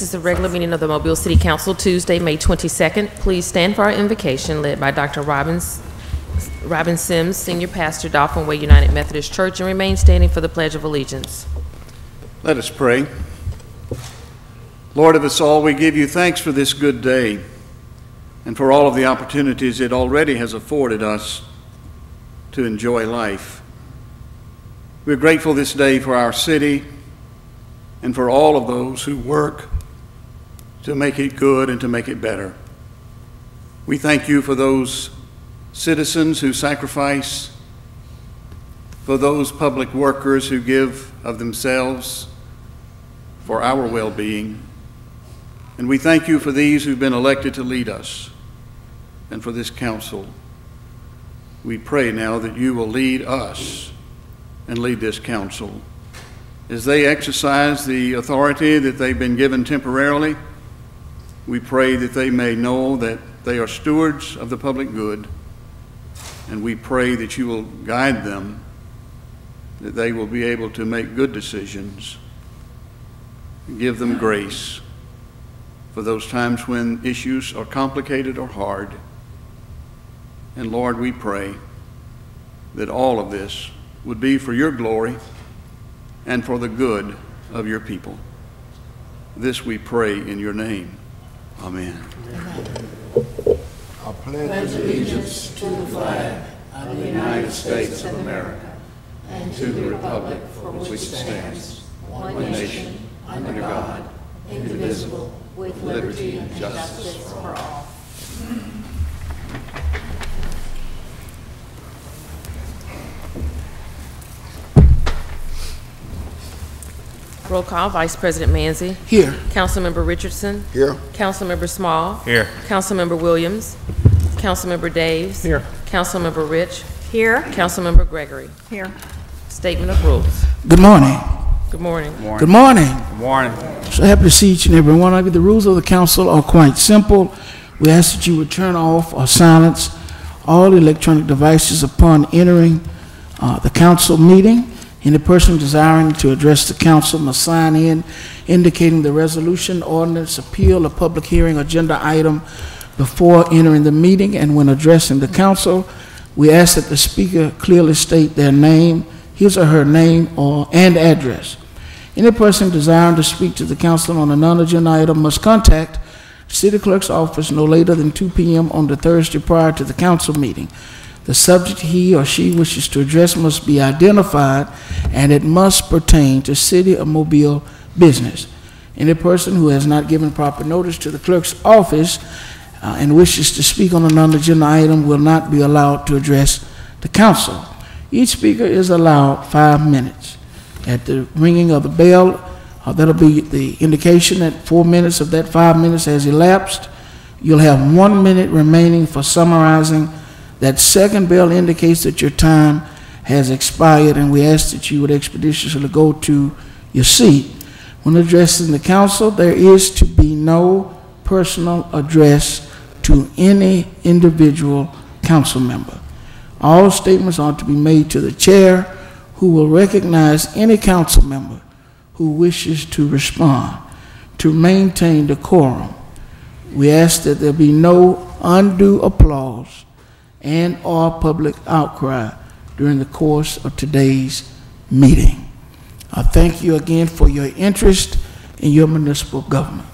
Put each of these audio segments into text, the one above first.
This is the regular meeting of the Mobile City Council, Tuesday, May 22nd. Please stand for our invocation led by Dr. Robin Sims, Senior Pastor, Dauphin Way United Methodist Church, and remain standing for the Pledge of Allegiance. Let us pray. Lord of us all, we give you thanks for this good day and for all of the opportunities it already has afforded us to enjoy life. We're grateful this day for our city and for all of those who work to make it good and to make it better. We thank you for those citizens who sacrifice, for those public workers who give of themselves for our well-being. And we thank you for these who've been elected to lead us and for this council. We pray now that you will lead us and lead this council as they exercise the authority that they've been given temporarily. We pray that they may know that they are stewards of the public good, and we pray that you will guide them, that they will be able to make good decisions. Give them grace for those times when issues are complicated or hard. And Lord, we pray that all of this would be for your glory and for the good of your people. This we pray in your name. Amen. I pledge allegiance to the flag of the United States of America and to the republic for which it stands, one nation, under God, indivisible, with liberty and justice for all. Roll call. Vice President Manzi. Here. Councilmember Richardson. Here. Councilmember Small. Here. Councilmember Williams. Councilmember Daves. Here. Councilmember Rich. Here. Councilmember Gregory. Here. Statement of rules. Good morning. Good morning. Good morning. Good morning. So happy to see each and every one of you. The rules of the council are quite simple. We ask that you would turn off or silence all electronic devices upon entering the council meeting. Any person desiring to address the council must sign in indicating the resolution, ordinance, appeal, or public hearing agenda item before entering the meeting. And when addressing the council, we ask that the speaker clearly state their name, his or her name and address. Any person desiring to speak to the council on a non-agenda item must contact the city clerk's office no later than 2 p.m. on the Thursday prior to the council meeting. The subject he or she wishes to address must be identified, and it must pertain to city or Mobile business. Any person who has not given proper notice to the clerk's office and wishes to speak on a non-agenda item will not be allowed to address the council. Each speaker is allowed 5 minutes. At the ringing of the bell, that'll be the indication that 4 minutes of that 5 minutes has elapsed. You'll have 1 minute remaining for summarizing. That second bell indicates that your time has expired, and we ask that you would expeditiously go to your seat. When addressing the council, there is to be no personal address to any individual council member. All statements are to be made to the chair, who will recognize any council member who wishes to respond. To maintain decorum, we ask that there be no undue applause and or public outcry during the course of today's meeting. I thank you again for your interest in your municipal government.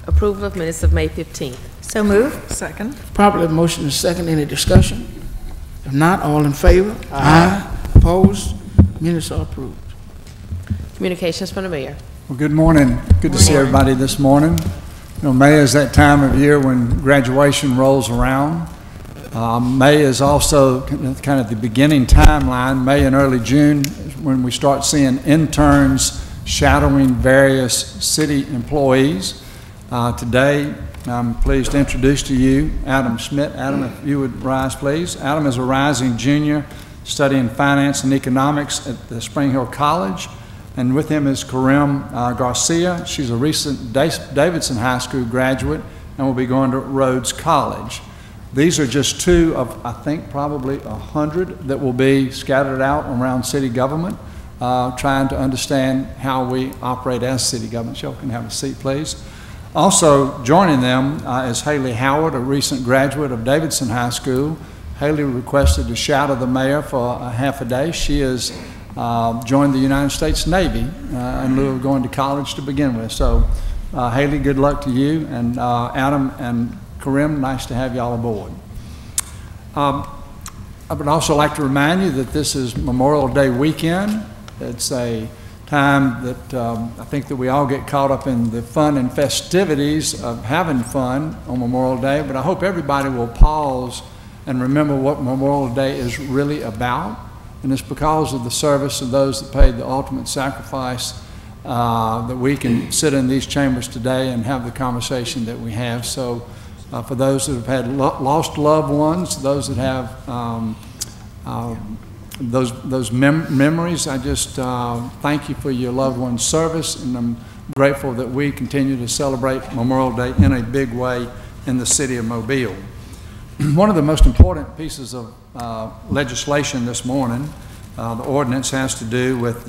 Approval of minutes of May 15th. So moved. Second. Properly motion and second. Any discussion? If not, all in favor? Aye. Opposed? Minutes are approved. Communications from the mayor. Well, good morning. Good to see everybody this morning. You know, May is that time of year when graduation rolls around. May is also kind of the beginning timeline. May and early June is when we start seeing interns shadowing various city employees. Today, I'm pleased to introduce to you Adam Schmidt. Adam, if you would rise, please. Adam is a rising junior studying finance and economics at the Spring Hill College. And with him is Karim Garcia. She's a recent Davidson High School graduate and will be going to Rhodes College. These are just two of, I think, probably 100 that will be scattered out around city government. trying to understand how we operate as city government. Y'all can have a seat, please. Also joining them is Haley Howard, a recent graduate of Davidson High School. Haley requested to shadow the mayor for a half a day. She has joined the United States Navy in lieu of going to college to begin with. So Haley, good luck to you, and Adam and Karim, nice to have y'all aboard. I would also like to remind you that this is Memorial Day weekend. It's a time that I think that we all get caught up in the fun and festivities of having fun on Memorial Day, but I hope everybody will pause and remember what Memorial Day is really about. And it's because of the service of those that paid the ultimate sacrifice that we can sit in these chambers today and have the conversation that we have. So for those that have had lost loved ones, those that have those memories, I just thank you for your loved one's service, and I'm grateful that we continue to celebrate Memorial Day in a big way in the city of Mobile. One of the most important pieces of legislation this morning, the ordinance, has to do with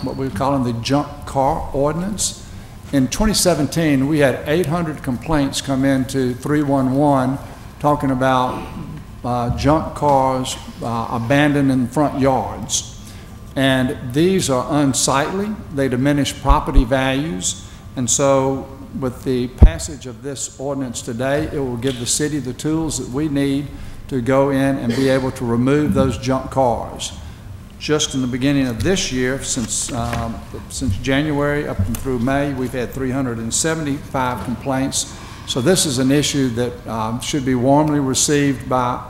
what we're calling the junk car ordinance. In 2017, we had 800 complaints come into 311 talking about junk cars abandoned in front yards. And these are unsightly. They diminish property values. And so with the passage of this ordinance today, it will give the city the tools that we need to go in and be able to remove those junk cars. Just in the beginning of this year, since January up and through May, we've had 375 complaints. So this is an issue that should be warmly received by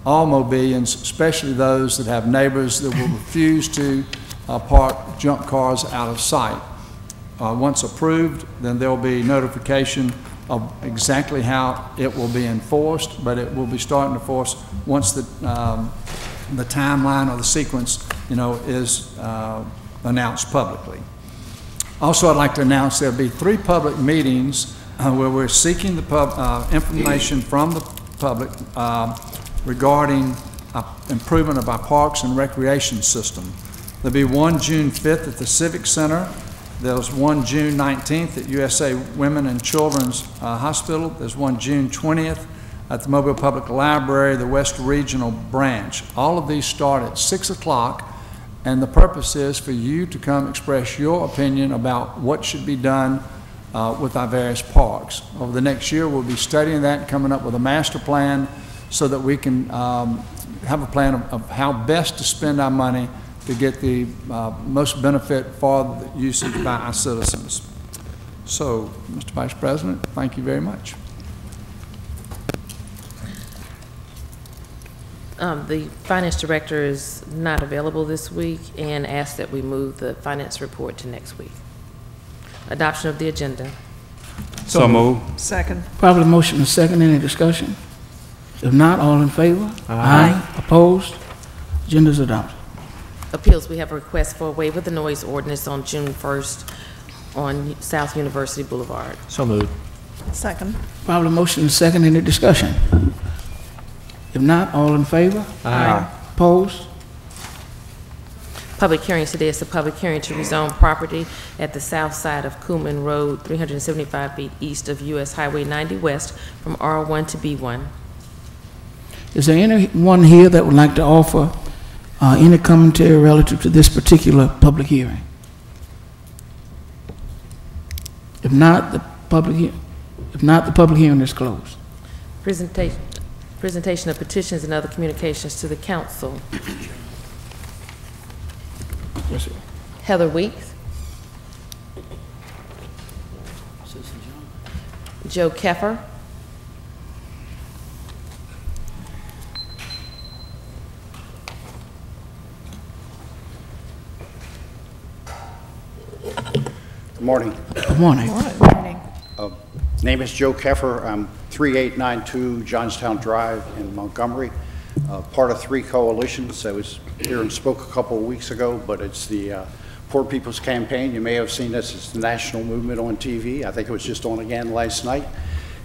all Mobilians, especially those that have neighbors that will refuse to park junk cars out of sight. Once approved, then there will be notification of exactly how it will be enforced, but it will be starting to force once the timeline or the sequence, is announced publicly. Also, I'd like to announce there'll be 3 public meetings where we're seeking the information from the public regarding improvement of our parks and recreation system. There'll be one June 5th at the Civic Center. There's one June 19th at USA Women and Children's Hospital. There's one June 20th at the Mobile Public Library, the West Regional Branch. All of these start at 6 o'clock, and the purpose is for you to come express your opinion about what should be done with our various parks. Over the next year, we'll be studying that and coming up with a master plan so that we can have a plan of how best to spend our money to get the most benefit for the usage by our citizens. So, Mr. Vice President, thank you very much. The Finance Director is not available this week and asked that we move the finance report to next week. Adoption of the agenda. So move. Second. Probably motion and second. Any discussion? If not, all in favor? Aye. Opposed? Agenda is adopted. Appeals, we have a request for a waiver of the noise ordinance on June 1st on South University Boulevard. So moved. Second. Probably motion and second. Any discussion? If not, all in favor? Aye. Opposed? Public hearings today is a public hearing to rezone property at the south side of Kuhlman Road, 375 feet east of US Highway 90 West from R1 to B1. Is there anyone here that would like to offer any commentary relative to this particular public hearing? If not, the public hearing is closed. Presentation of petitions and other communications to the council. Yes, sir. Heather Weeks. Joe Keffer. Good morning. Good morning. Morning. Name is Joe Keffer. I'm 3892 Johnstown Drive in Montgomery, part of 3 coalitions. I was here and spoke a couple of weeks ago, but it's the Poor People's Campaign. You may have seen this. It's the national movement on TV. I think it was just on again last night.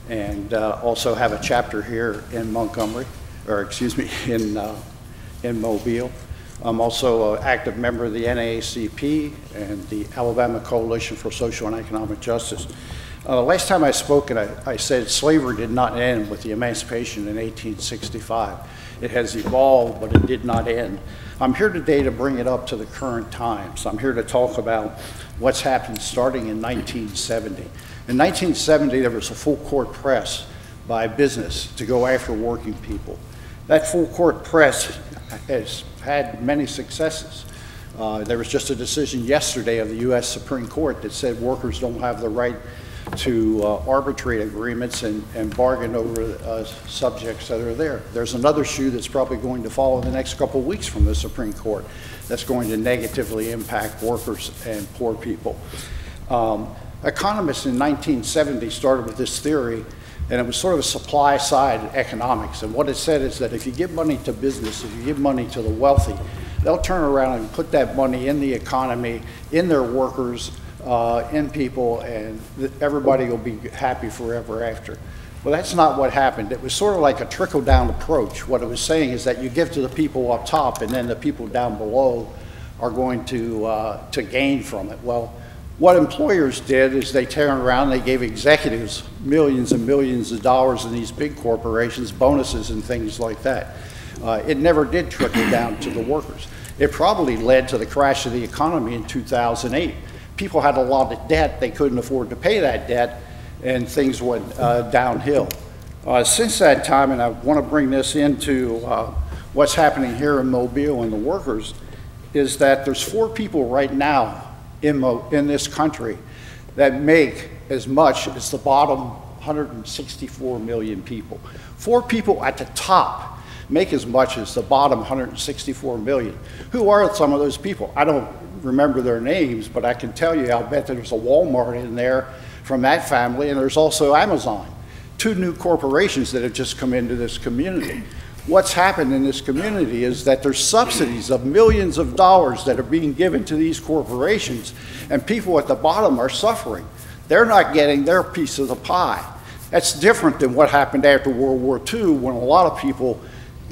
And also have a chapter here in Montgomery, or excuse me, in Mobile. I'm also an active member of the NAACP and the Alabama Coalition for Social and Economic Justice. Last time I spoke, I said slavery did not end with the emancipation in 1865. It has evolved, but it did not end. I'm here today to bring it up to the current times. I'm here to talk about what's happened starting in 1970. In 1970, there was a full court press by business to go after working people. That full court press has had many successes. There was just a decision yesterday of the U.S. Supreme Court that said workers don't have the right to arbitrate agreements and bargain over subjects that are there. There's another shoe that's probably going to fall in the next couple of weeks from the Supreme Court that's going to negatively impact workers and poor people. Economists in 1970 started with this theory, and it was sort of a supply-side economics. And what it said is that if you give money to business, if you give money to the wealthy, they'll turn around and put that money in the economy, in their workers, in people, and everybody will be happy forever after. Well, that's not what happened. It was sort of like a trickle-down approach. What it was saying is that you give to the people up top, and then the people down below are going to gain from it. Well, what employers did is they turned around and they gave executives millions and millions of dollars in these big corporations, bonuses and things like that. It never did trickle down to the workers. It probably led to the crash of the economy in 2008. People had a lot of debt, they couldn't afford to pay that debt, and things went downhill. Since that time, and I want to bring this into what's happening here in Mobile and the workers, is that there's 4 people right now in this country that make as much as the bottom 164 million people. 4 people at the top make as much as the bottom 164 million. Who are some of those people? I don't remember their names, but I can tell you, I'll bet there's a Walmart in there from that family, and there's also Amazon. 2 new corporations that have just come into this community. What's happened in this community is that there's subsidies of millions of dollars that are being given to these corporations, and people at the bottom are suffering. They're not getting their piece of the pie. That's different than what happened after World War II, when a lot of people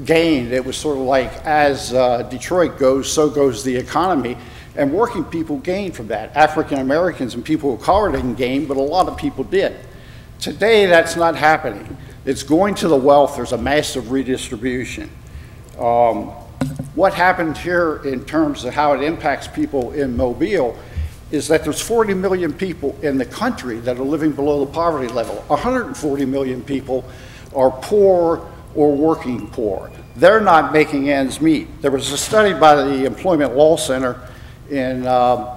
gained. It was sort of like, as Detroit goes, so goes the economy, and working people gained from that. African Americans and people of color didn't gain, but a lot of people did. Today, that's not happening. It's going to the wealth. There's a massive redistribution. What happened here in terms of how it impacts people in Mobile is that there's 40 million people in the country that are living below the poverty level. 140 million people are poor or working poor. They're not making ends meet. There was a study by the Employment Law Center in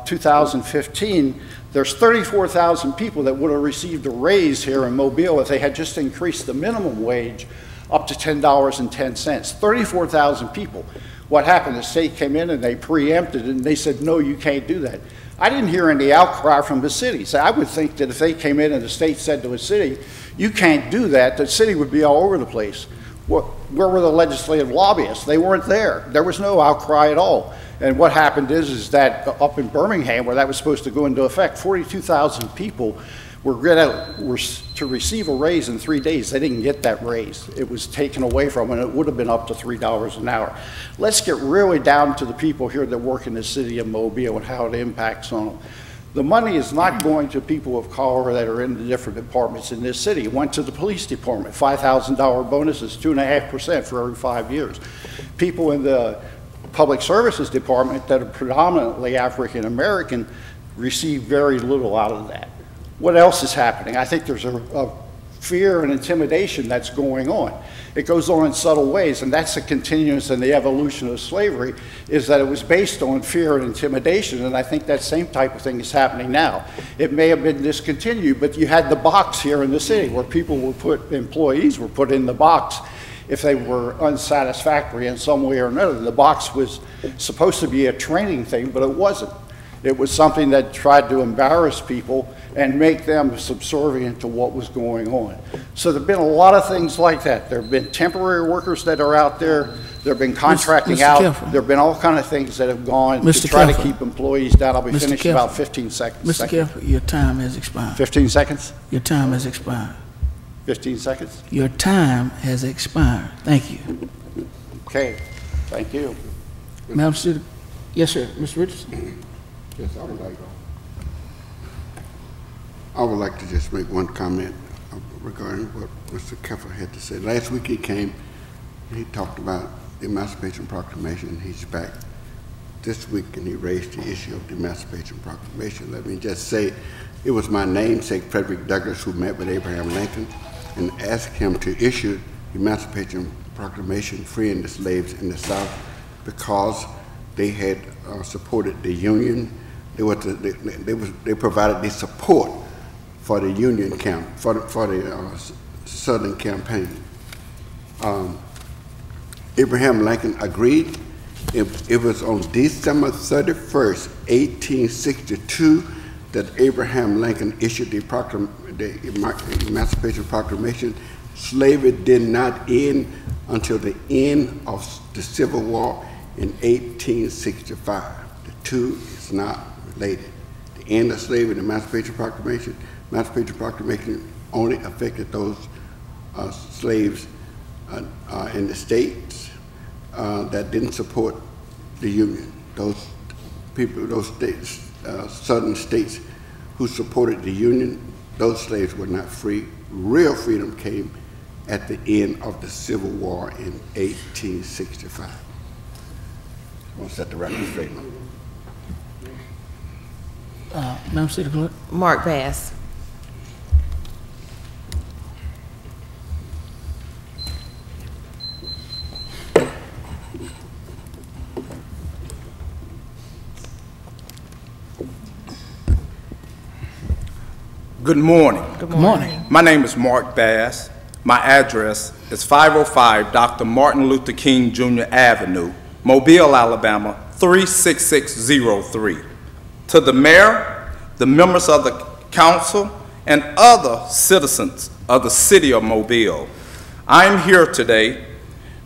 2015. There's 34,000 people that would have received a raise here in Mobile if they had just increased the minimum wage up to $10.10. 34,000 people. What happened? The state came in and they preempted it, and they said, no, you can't do that. I didn't hear any outcry from the city. So I would think that if they came in and the state said to a city, you can't do that, the city would be all over the place. Where were the legislative lobbyists? They weren't there. There was no outcry at all. And what happened is that up in Birmingham, where that was supposed to go into effect, 42,000 people were to receive a raise in 3 days. They didn't get that raise. It was taken away from them, and it would have been up to $3 an hour. Let's get really down to the people here that work in the city of Mobile and how it impacts on them. The money is not going to people of color that are in the different departments in this city. It went to the police department, $5,000 bonuses, 2.5% for every 5 years. People in the public services department that are predominantly African American receive very little out of that. What else is happening? I think there's a fear and intimidation that's going on. It goes on in subtle ways, and that's the continuance and the evolution of slavery, is that it was based on fear and intimidation, and I think that same type of thing is happening now. It may have been discontinued, but you had the box here in the city where people were put, employees were put in the box if they were unsatisfactory in some way or another. The box was supposed to be a training thing, but it wasn't. It was something that tried to embarrass people and make them subservient to what was going on. So there have been a lot of things like that. There have been temporary workers that are out there. There have been contracting out. There have been all kinds of things that have gone to try to keep employees down. I'll be finished in about 15 seconds. Mr. Kelly, your time has expired. 15 seconds? Your time has expired. 15 seconds? Your time has expired. Thank you. Okay, thank you. Madam City, yes, sir, Mr. Richardson. Yes, I would like to just make one comment regarding what Mr. Keffer had to say. Last week he came, he talked about the Emancipation Proclamation. He's back this week and he raised the issue of the Emancipation Proclamation. Let me just say, it was my namesake, Frederick Douglass, who met with Abraham Lincoln and asked him to issue the Emancipation Proclamation freeing the slaves in the South because they had supported the Union. They provided the support for the Union camp, for the Southern campaign. Abraham Lincoln agreed. It was on December 31st, 1862, that Abraham Lincoln issued the Emancipation Proclamation. Slavery did not end until the end of the Civil War in 1865. The two is not related. The end of slavery and the Emancipation Proclamation only affected those slaves in the states that didn't support the Union. Those people, those states, southern states who supported the Union, those slaves were not free. Real freedom came at the end of the Civil War in 1865. I want to set the record straight. Madam City Clerk. Mark Bass. Good morning. Good morning. My name is Mark Bass. My address is 505 Dr. Martin Luther King Jr. Avenue, Mobile, Alabama, 36603. To the mayor, the members of the council, and other citizens of the city of Mobile, I am here today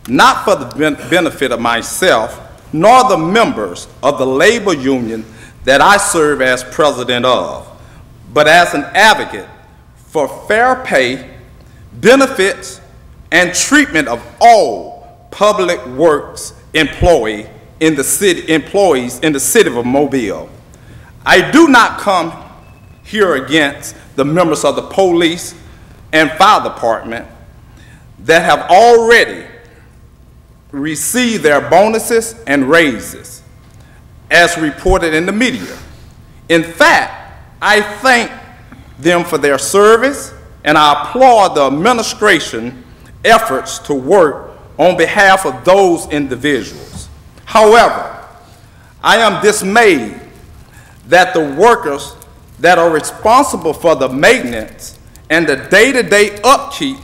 not for the benefit of myself, nor the members of the labor union that I serve as president of, but as an advocate for fair pay, benefits, and treatment of all public works employees in the city of Mobile. I do not come here against the members of the police and fire department that have already received their bonuses and raises, as reported in the media. In fact, I thank them for their service, and I applaud the administration efforts to work on behalf of those individuals. However, I am dismayed that the workers that are responsible for the maintenance and the day-to-day upkeep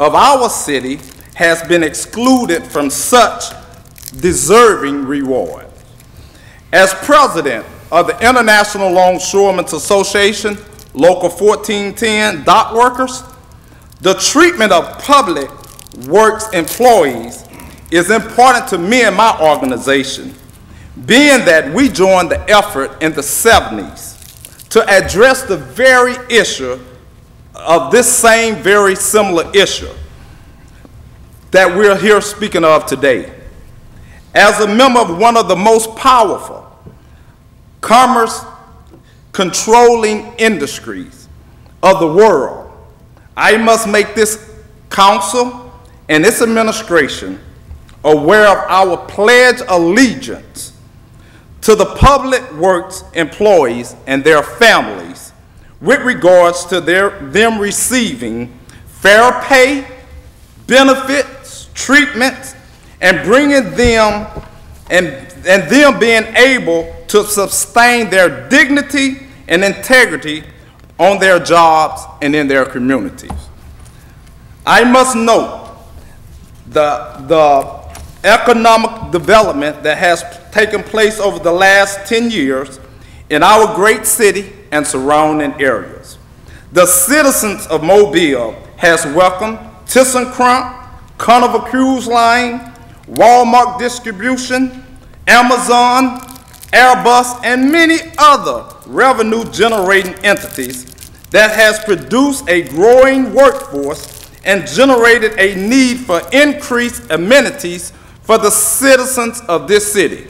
of our city has been excluded from such deserving reward. As president of the International Longshoremen's Association, Local 1410 dock workers, the treatment of public works employees is important to me and my organization, being that we joined the effort in the 70s to address the very issue of this same very similar issue that we're here speaking of today. As a member of one of the most powerful commerce controlling industries of the world, I must make this council and its administration aware of our pledge allegiance to the public works employees and their families with regards to them receiving fair pay, benefits, treatments, and bringing them and them being able to sustain their dignity and integrity on their jobs and in their communities. I must note the economic development that has taken place over the last 10 years in our great city and surrounding areas. The citizens of Mobile has welcomed ThyssenKrupp, Carnival Cruise Line, Walmart Distribution, Amazon, Airbus, and many other revenue-generating entities that has produced a growing workforce and generated a need for increased amenities for the citizens of this city.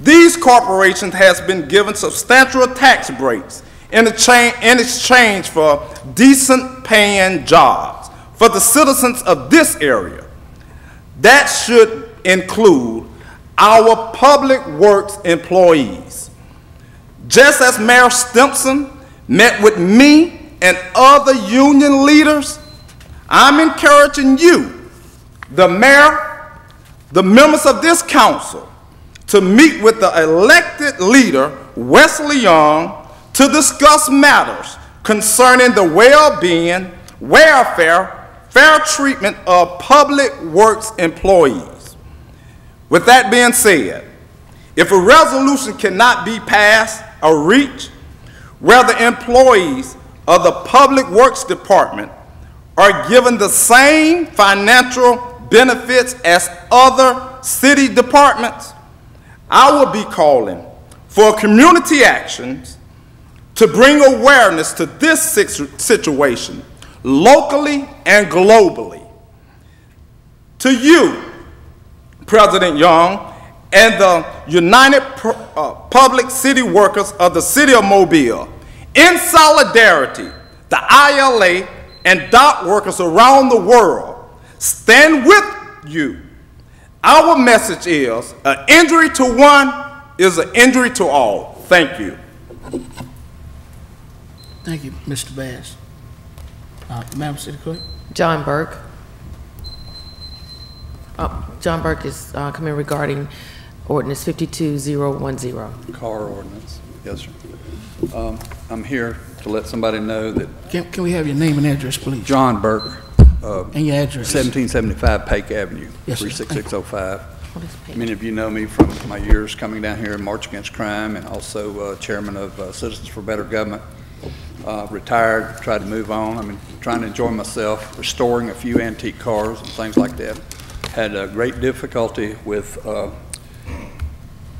These corporations has been given substantial tax breaks in exchange for decent paying jobs for the citizens of this area. That should include our public works employees. Just as Mayor Stimpson met with me and other union leaders, I'm encouraging you, the mayor, the members of this council, to meet with the elected leader, Wesley Young, to discuss matters concerning the well-being, welfare, fair treatment of public works employees. With that being said, if a resolution cannot be passed or reached where the employees of the Public Works Department are given the same financial benefits as other city departments, I will be calling for community actions to bring awareness to this situation locally and globally. To you, President Young, and the United Public City Workers of the City of Mobile, in solidarity, the ILA and dock workers around the world stand with you. Our message is, an injury to one is an injury to all. Thank you. Thank you, Mr. Bass. Madam City Clerk? John Burke. John Burke is coming regarding ordinance 52010. Car ordinance. Yes, sir. I'm here to let somebody know that Can we have your name and address, please? John Burke, And your address? 1775 Pake Avenue, Yes, sir. 36605. What is Pake? Many of you know me from my years coming down here in March Against Crime, and also chairman of Citizens for Better Government. Retired, tried to move on. I've been trying to enjoy myself, restoring a few antique cars and things like that. Had great difficulty with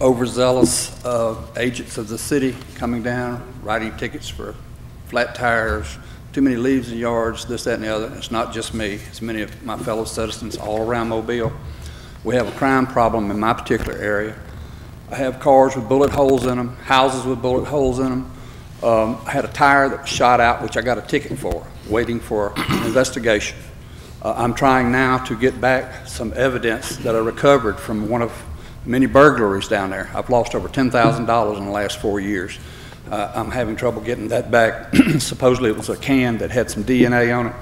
overzealous agents of the city coming down, writing tickets for flat tires, too many leaves in yards, this, that, and the other. It's not just me. It's many of my fellow citizens all around Mobile. We have a crime problem in my particular area. I have cars with bullet holes in them, houses with bullet holes in them. I had a tire that was shot out, which I got a ticket for, waiting for an investigation. I'm trying now to get back some evidence that I recovered from one of many burglaries down there. I've lost over $10,000 in the last 4 years. I'm having trouble getting that back. Supposedly it was a can that had some DNA on it.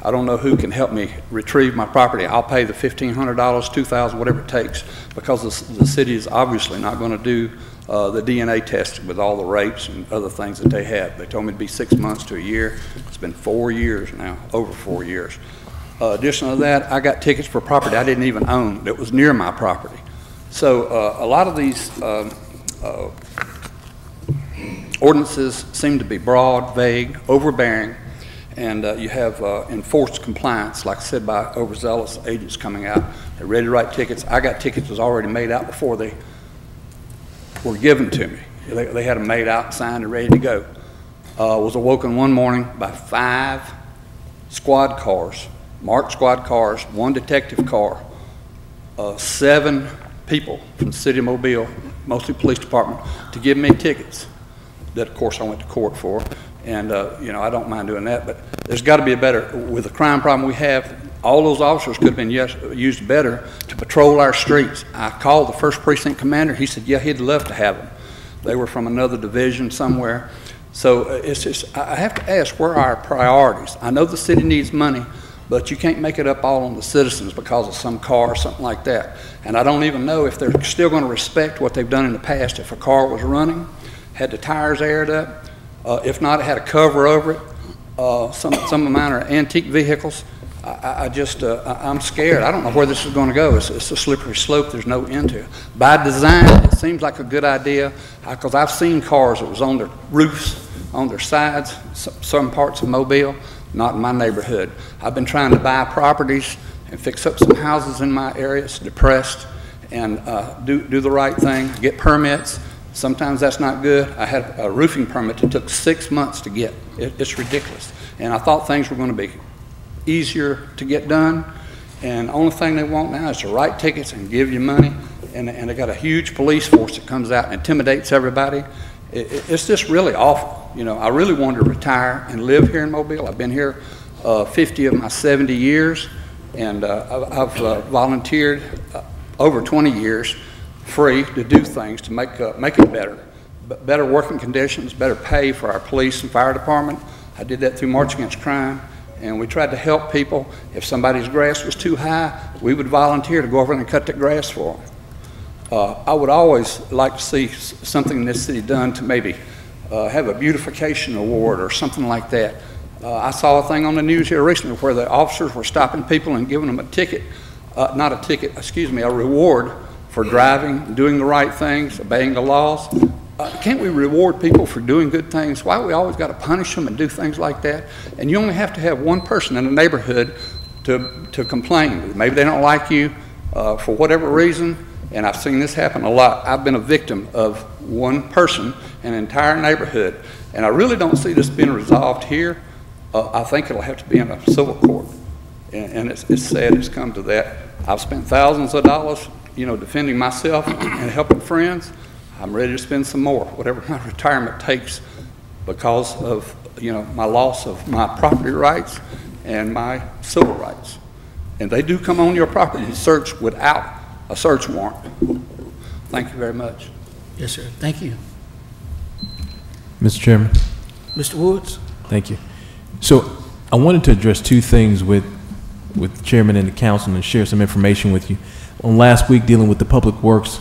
I don't know who can help me retrieve my property. I'll pay the $1,500, $2,000, whatever it takes, because the city is obviously not going to do the DNA test with all the rates and other things that they have. They told me it'd be 6 months to a year. It's been 4 years now, over 4 years. Additional to that, I got tickets for property I didn't even own that was near my property. So a lot of these ordinances seem to be broad, vague, overbearing, and you have enforced compliance, like I said, by overzealous agents coming out. They're ready to write tickets. I got tickets that was already made out before they were given to me. They had them made out, signed, and ready to go. Was awoken one morning by 5 squad cars, marked squad cars, 1 detective car, 7 people from the city of Mobile, mostly police department, to give me tickets that, of course, I went to court for. And, you know, I don't mind doing that, but there's got to be a better, with the crime problem we have, all those officers could have been used better to patrol our streets. I called the 1st Precinct commander. He said, yeah, he'd love to have them. They were from another division somewhere. So it's just, I have to ask, where are our priorities? I know the city needs money, but you can't make it up all on the citizens because of some car or something like that. And I don't even know if they're still going to respect what they've done in the past. If a car was running, had the tires aired up, if not, it had a cover over it. Some of mine are antique vehicles. I'm scared. I don't know where this is going to go. It's a slippery slope. There's no end to it. By design, it seems like a good idea, because I've seen cars that was on their roofs, on their sides, some parts of Mobile, not in my neighborhood. I've been trying to buy properties and fix up some houses in my area. It's depressed, and do the right thing, get permits. Sometimes that's not good. I had a roofing permit that took 6 months to get. It's ridiculous. And I thought things were going to be easier to get done. And the only thing they want now is to write tickets and give you money. and they got a huge police force that comes out and intimidates everybody. It's just really awful. You know, I really wanted to retire and live here in Mobile. I've been here 50 of my 70 years, and I've volunteered over 20 years free to do things to make it better. Better working conditions, better pay for our police and fire department. I did that through March Against Crime, and we tried to help people. If somebody's grass was too high, we would volunteer to go over and cut the grass for them. I would always like to see something in this city done to maybe have a beautification award or something like that. I saw a thing on the news here recently where the officers were stopping people and giving them a ticket, not a ticket, excuse me, a reward for driving, doing the right things, obeying the laws. Can't we reward people for doing good things? Why we always got to punish them and do things like that? And you only have to have one person in the neighborhood to complain. Maybe they don't like you for whatever reason, and I've seen this happen a lot. I've been a victim of one person in an entire neighborhood, and I really don't see this being resolved here. I think it'll have to be in a civil court, and it's sad it's come to that. I've spent thousands of dollars, you know, defending myself and helping friends. I'm ready to spend some more, whatever my retirement takes, because of, you know, my loss of my property rights and my civil rights. And they do come on your property and search without a search warrant. Thank you very much. Yes, sir. Thank you. Mr. Chairman. Mr. Woods? Thank you. So I wanted to address two things with the chairman and the council and share some information with you. On last week, dealing with the Public Works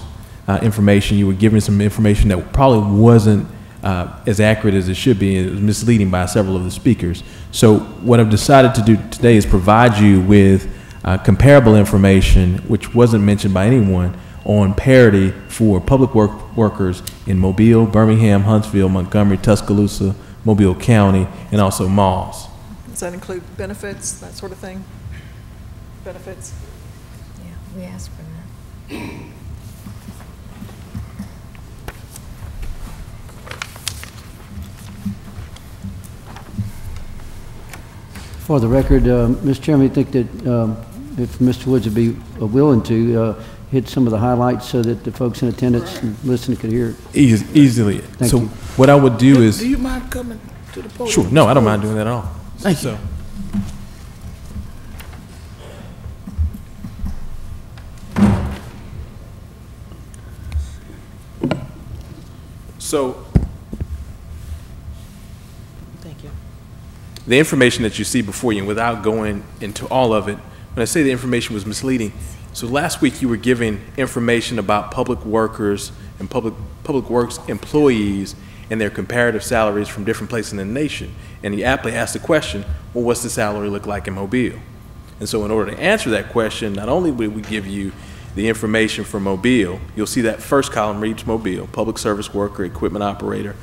information, you were giving some information that probably wasn't as accurate as it should be. It was misleading by several of the speakers. So what I've decided to do today is provide you with comparable information, which wasn't mentioned by anyone, on parity for public workers in Mobile, Birmingham, Huntsville, Montgomery, Tuscaloosa, Mobile County, and also malls. Does that include benefits, that sort of thing? Benefits? Yeah, we asked for that. For the record, Mr. Chairman, I think that if Mr. Woods would be willing to hit some of the highlights so that the folks in attendance and listening could hear it. Easily. Thank so you. What I would do is... Do you mind coming to the podium? Sure. No, I don't mind doing that at all. Thank you. So, Thank you. the information that you see before you, and without going into all of it, when I say the information was misleading, so last week you were giving information about public workers and public works employees and their comparative salaries from different places in the nation. And you aptly asked the question, well, what's the salary look like in Mobile? And so in order to answer that question, not only would we give you the information for Mobile, you'll see that first column reads Mobile, public service worker, equipment operator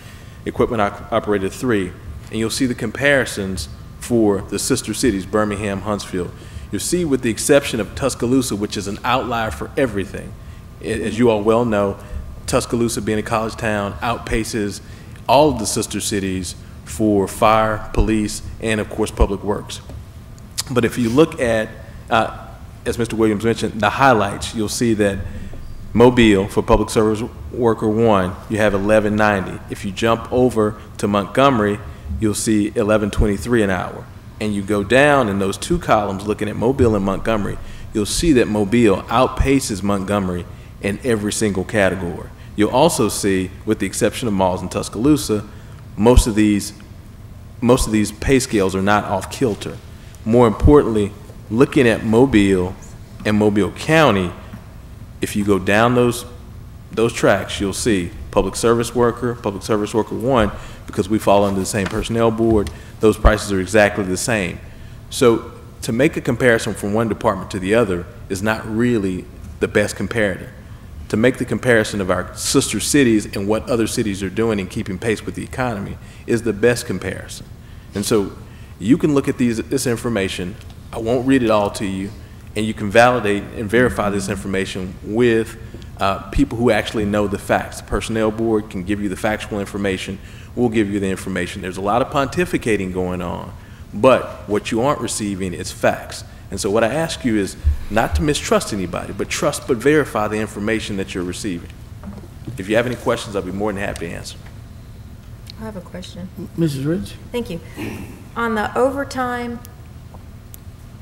3, and you'll see the comparisons for the sister cities, Birmingham, Huntsville. You'll see, with the exception of Tuscaloosa, which is an outlier for everything. As you all well know, Tuscaloosa, being a college town, outpaces all of the sister cities for fire, police, and of course public works. But if you look at, as Mr. Williams mentioned, the highlights, you'll see that Mobile, for public service worker 1, you have $11.90. If you jump over to Montgomery, you'll see $11.23 an hour. And you go down in those two columns looking at Mobile and Montgomery, you'll see that Mobile outpaces Montgomery in every single category. You'll also see, with the exception of malls in Tuscaloosa, most of these pay scales are not off kilter. More importantly, looking at Mobile and Mobile County, if you go down those tracks, you'll see public service worker 1, because we fall under the same personnel board, those prices are exactly the same. So to make a comparison from one department to the other is not really the best comparator. To make the comparison of our sister cities and what other cities are doing in keeping pace with the economy is the best comparison. And so you can look at this information, I won't read it all to you, and you can validate and verify this information with people who actually know the facts. The personnel board can give you the factual information. We'll give you the information. There's a lot of pontificating going on, but what you aren't receiving is facts. And so what I ask you is not to mistrust anybody, but trust but verify the information that you're receiving. If you have any questions, I'll be more than happy to answer. I have a question. Mrs. Rich? Thank you. On the overtime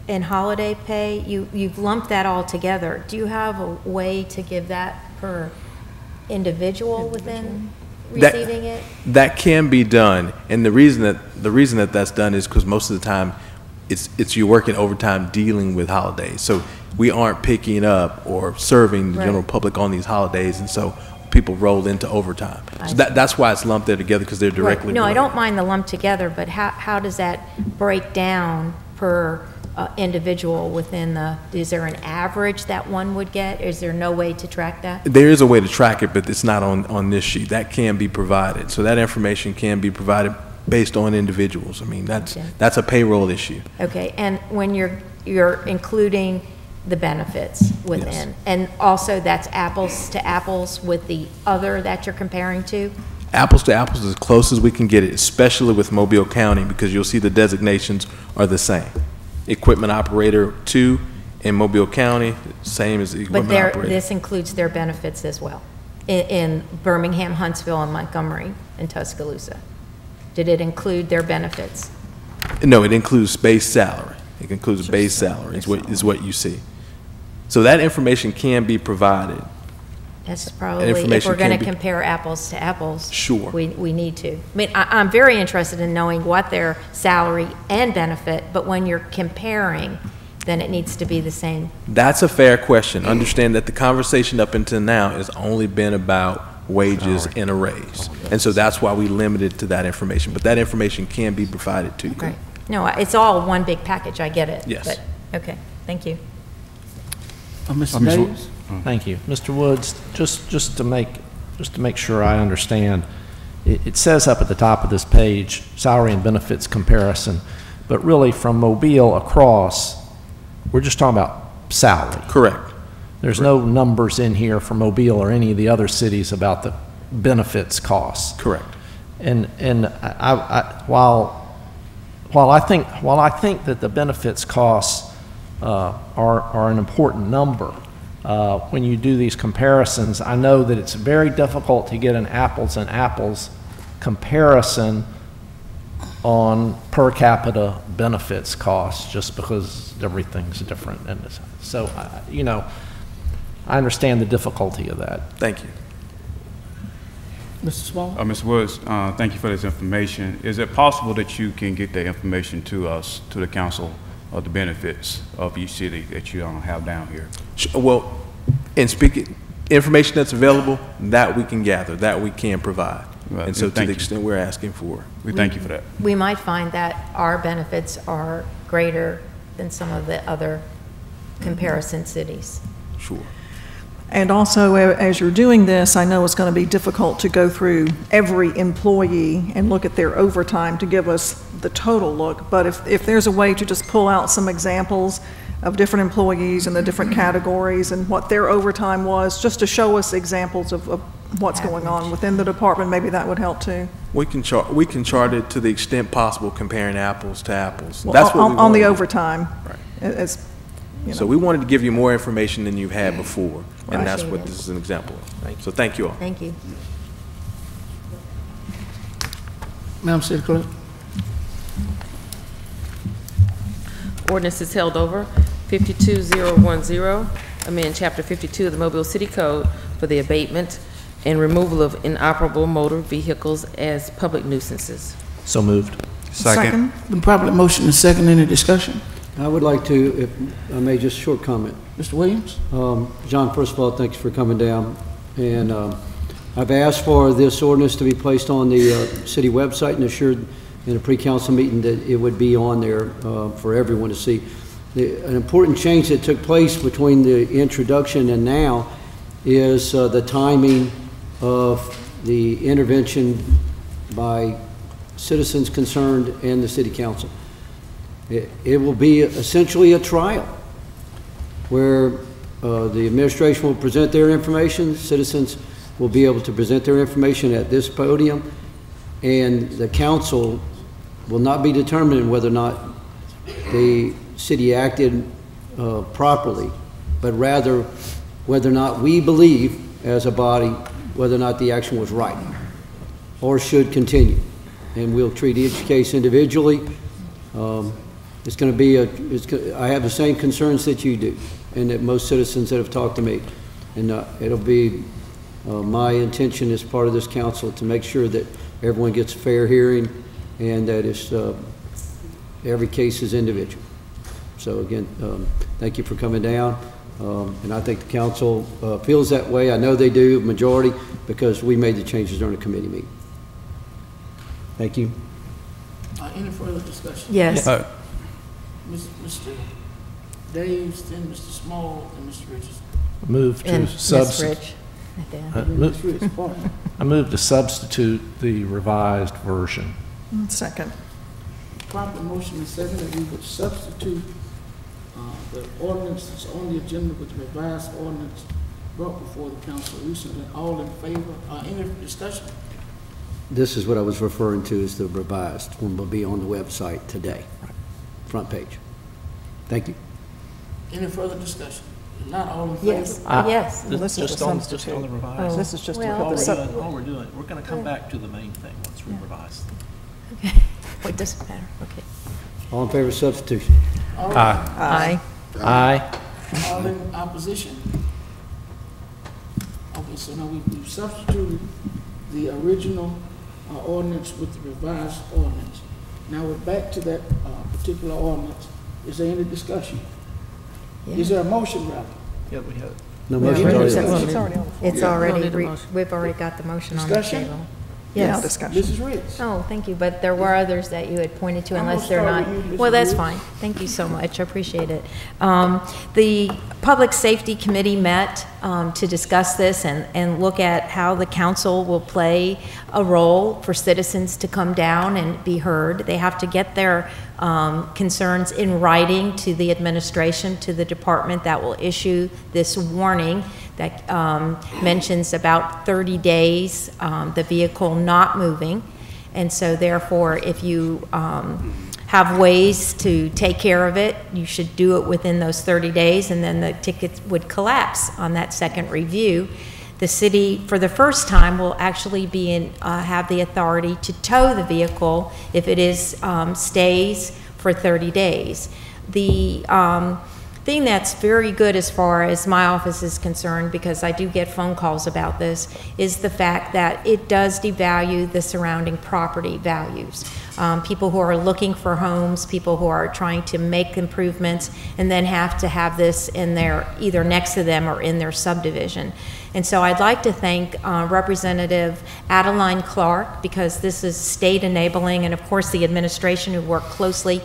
and holiday pay, you've lumped that all together. Do you have a way to give that per individual within receiving it? That can be done, and the reason that that's done is because most of the time it's you working overtime dealing with holidays. So we aren't picking up or serving the general public on these holidays, and so people roll into overtime. So that's why it's lumped there together, because they're directly Right. No, I related. don't mind the lump together, but how does that break down per individual within the, is there an average that one would get? Is there no way to track that? There is a way to track it, but it's not on this sheet. That can be provided. So that information can be provided based on individuals. I mean, that's a payroll issue. Okay, and when you're including the benefits within, Yes. and also that's apples to apples with the other that you're comparing to? Apples to apples is as close as we can get it, especially with Mobile County, because you'll see the designations are the same. Equipment operator 2 in Mobile County, same as the But equipment operator. this includes their benefits as well, in Birmingham, Huntsville, and Montgomery, and Tuscaloosa. Did it include their benefits? No, it includes base salary. It includes base salary is what you see. So that information can be provided. That's probably, if information we're going can to be- compare apples to apples. Sure. We need to. I mean, I'm very interested in knowing what their salary and benefit, but when you're comparing, then it needs to be the same. That's a fair question. Understand that the conversation up until now has only been about wages and a raise. And so that's why we limited to that information. But that information can be provided to you. Right. No, it's all one big package, I get it. Yes. But, okay, thank you. Mr. Davis? Thank you. Mr. Woods, just to make sure I understand, it says up at the top of this page, salary and benefits comparison, but really from Mobile across, we're just talking about salary. Correct. There's no numbers in here for Mobile or any of the other cities about the benefits costs. Correct. And while I think that the benefits costs are an important number, when you do these comparisons, I know that it's very difficult to get an apples and apples comparison on per capita benefits costs, just because everything's different. And so, I understand the difficulty of that. Thank you. Mr. Small? Mr. Woods, thank you for this information. Is it possible that you can get the information to us, to the council, of the benefits of each city that you have down here? Well, in speaking, information that's available, that we can gather, that we can provide. Right. And so to Thank the you. extent we're asking for. We thank you for that. We might find that our benefits are greater than some of the other comparison cities. Sure. And also, as you're doing this, I know it's going to be difficult to go through every employee and look at their overtime to give us the total look. But if there's a way to just pull out some examples of different employees and the different categories and what their overtime was, just to show us examples of what's going on within the department, maybe that would help too. We can chart it to the extent possible, comparing apples to apples. Well, That's what we on the wanted. overtime. Right. As, you So know. we wanted to give you more information than you've had before, and that's Appreciate what it. this is an example of. So thank you all. Thank you. Madam City Clerk? Ordinance is held over. 52010, amend Chapter 52 of the Mobile City Code for the abatement and removal of inoperable motor vehicles as public nuisances. So moved. Second. Been properly motion and second. Any discussion? I would like to, if I may, just a short comment. Mr. Williams? John, first of all, thanks for coming down. And I've asked for this ordinance to be placed on the city website and assured in a pre-council meeting that it would be on there for everyone to see. An important change that took place between the introduction and now is the timing of the intervention by citizens concerned and the city council. It will be essentially a trial where the administration will present their information, citizens will be able to present their information at this podium, and the council will not be determining whether or not the city acted properly, but rather whether or not we believe as a body whether or not the action was right or should continue. And we'll treat each case individually. It's going to be I have the same concerns that you do and that most citizens that have talked to me. And it'll be my intention as part of this council to make sure that everyone gets a fair hearing and that every case is individual. So again, thank you for coming down. And I think the council feels that way. I know they do, majority, because we made the changes during the committee meeting. Thank you. Any further discussion? Yes. Mr. Daves, then Mr. Small, and Mr. Richardson. Move to substitute. I move to substitute the revised version. Second. Proper motion and second that we would substitute the ordinance that's on the agenda with the revised ordinance brought before the council recently. All in favor? Any discussion? This is what I was referring to as the revised one will be on the website today, front page. Thank you. Any further discussion? If not, all in favor? Yes. Yes. This is just on the revised. This is just All we're doing, we're going to come back to the main thing once we revise. Okay. It doesn't matter. Okay. All in favor of substitution? Aye. Aye. All in opposition? Okay, so now we've substituted the original ordinance with the revised ordinance. Now we're back to that particular ordinance. Is there any discussion? Yeah. Is there a motion, rather? Yeah, we have. No motion. It's already, we've already got the motion on the Discussion? table. Yeah, Yes. discussion. Mrs. Ritz? Oh, thank you, but there were others that you had pointed to I'm unless gonna they're start not. with you, Mrs. Well, that's Ritz. fine. Thank you so much. I appreciate it. The Public Safety Committee met to discuss this and look at how the council will play a role for citizens to come down and be heard. They have to get their concerns in writing to the administration, to the department that will issue this warning that mentions about 30 days, the vehicle not moving. And so therefore, if you have ways to take care of it, you should do it within those 30 days, and then the ticket would collapse on that second review. The city, for the first time, will actually be have the authority to tow the vehicle if it is stays for 30 days. The thing that's very good as far as my office is concerned, because I do get phone calls about this, is the fact that it does devalue the surrounding property values. People who are looking for homes, people who are trying to make improvements, and then have to have this in their, either next to them or in their subdivision. And so I'd like to thank Representative Adeline Clark, because this is state enabling, and of course the administration who worked closely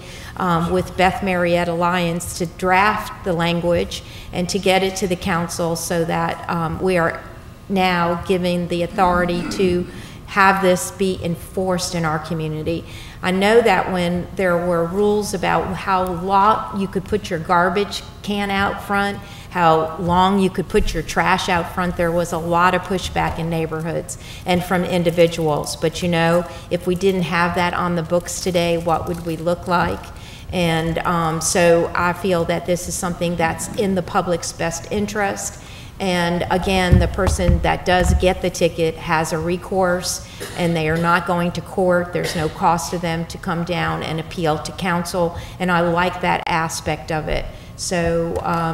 with Beth Marietta Lyons to draft the language and to get it to the council so that we are now giving the authority to have this be enforced in our community. I know that when there were rules about how long you could put your garbage can out front, how long you could put your trash out front, there was a lot of pushback in neighborhoods and from individuals. But you know, if we didn't have that on the books today, what would we look like? And so I feel that this is something that's in the public's best interest. And again, the person that does get the ticket has a recourse, and they are not going to court. There's no cost to them to come down and appeal to council, and I like that aspect of it. So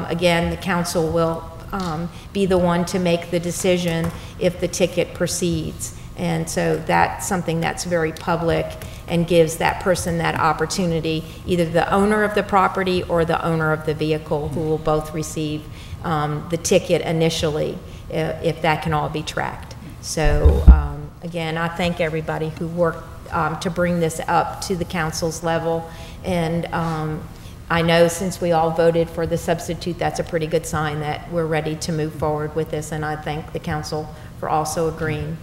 again, the council will be the one to make the decision if the ticket proceeds. And so that's something that's very public and gives that person that opportunity, either the owner of the property or the owner of the vehicle, who will both receive the ticket initially, if that can all be tracked. So again, I thank everybody who worked to bring this up to the council's level. And I know since we all voted for the substitute, that's a pretty good sign that we're ready to move forward with this. And I thank the council for also agreeing.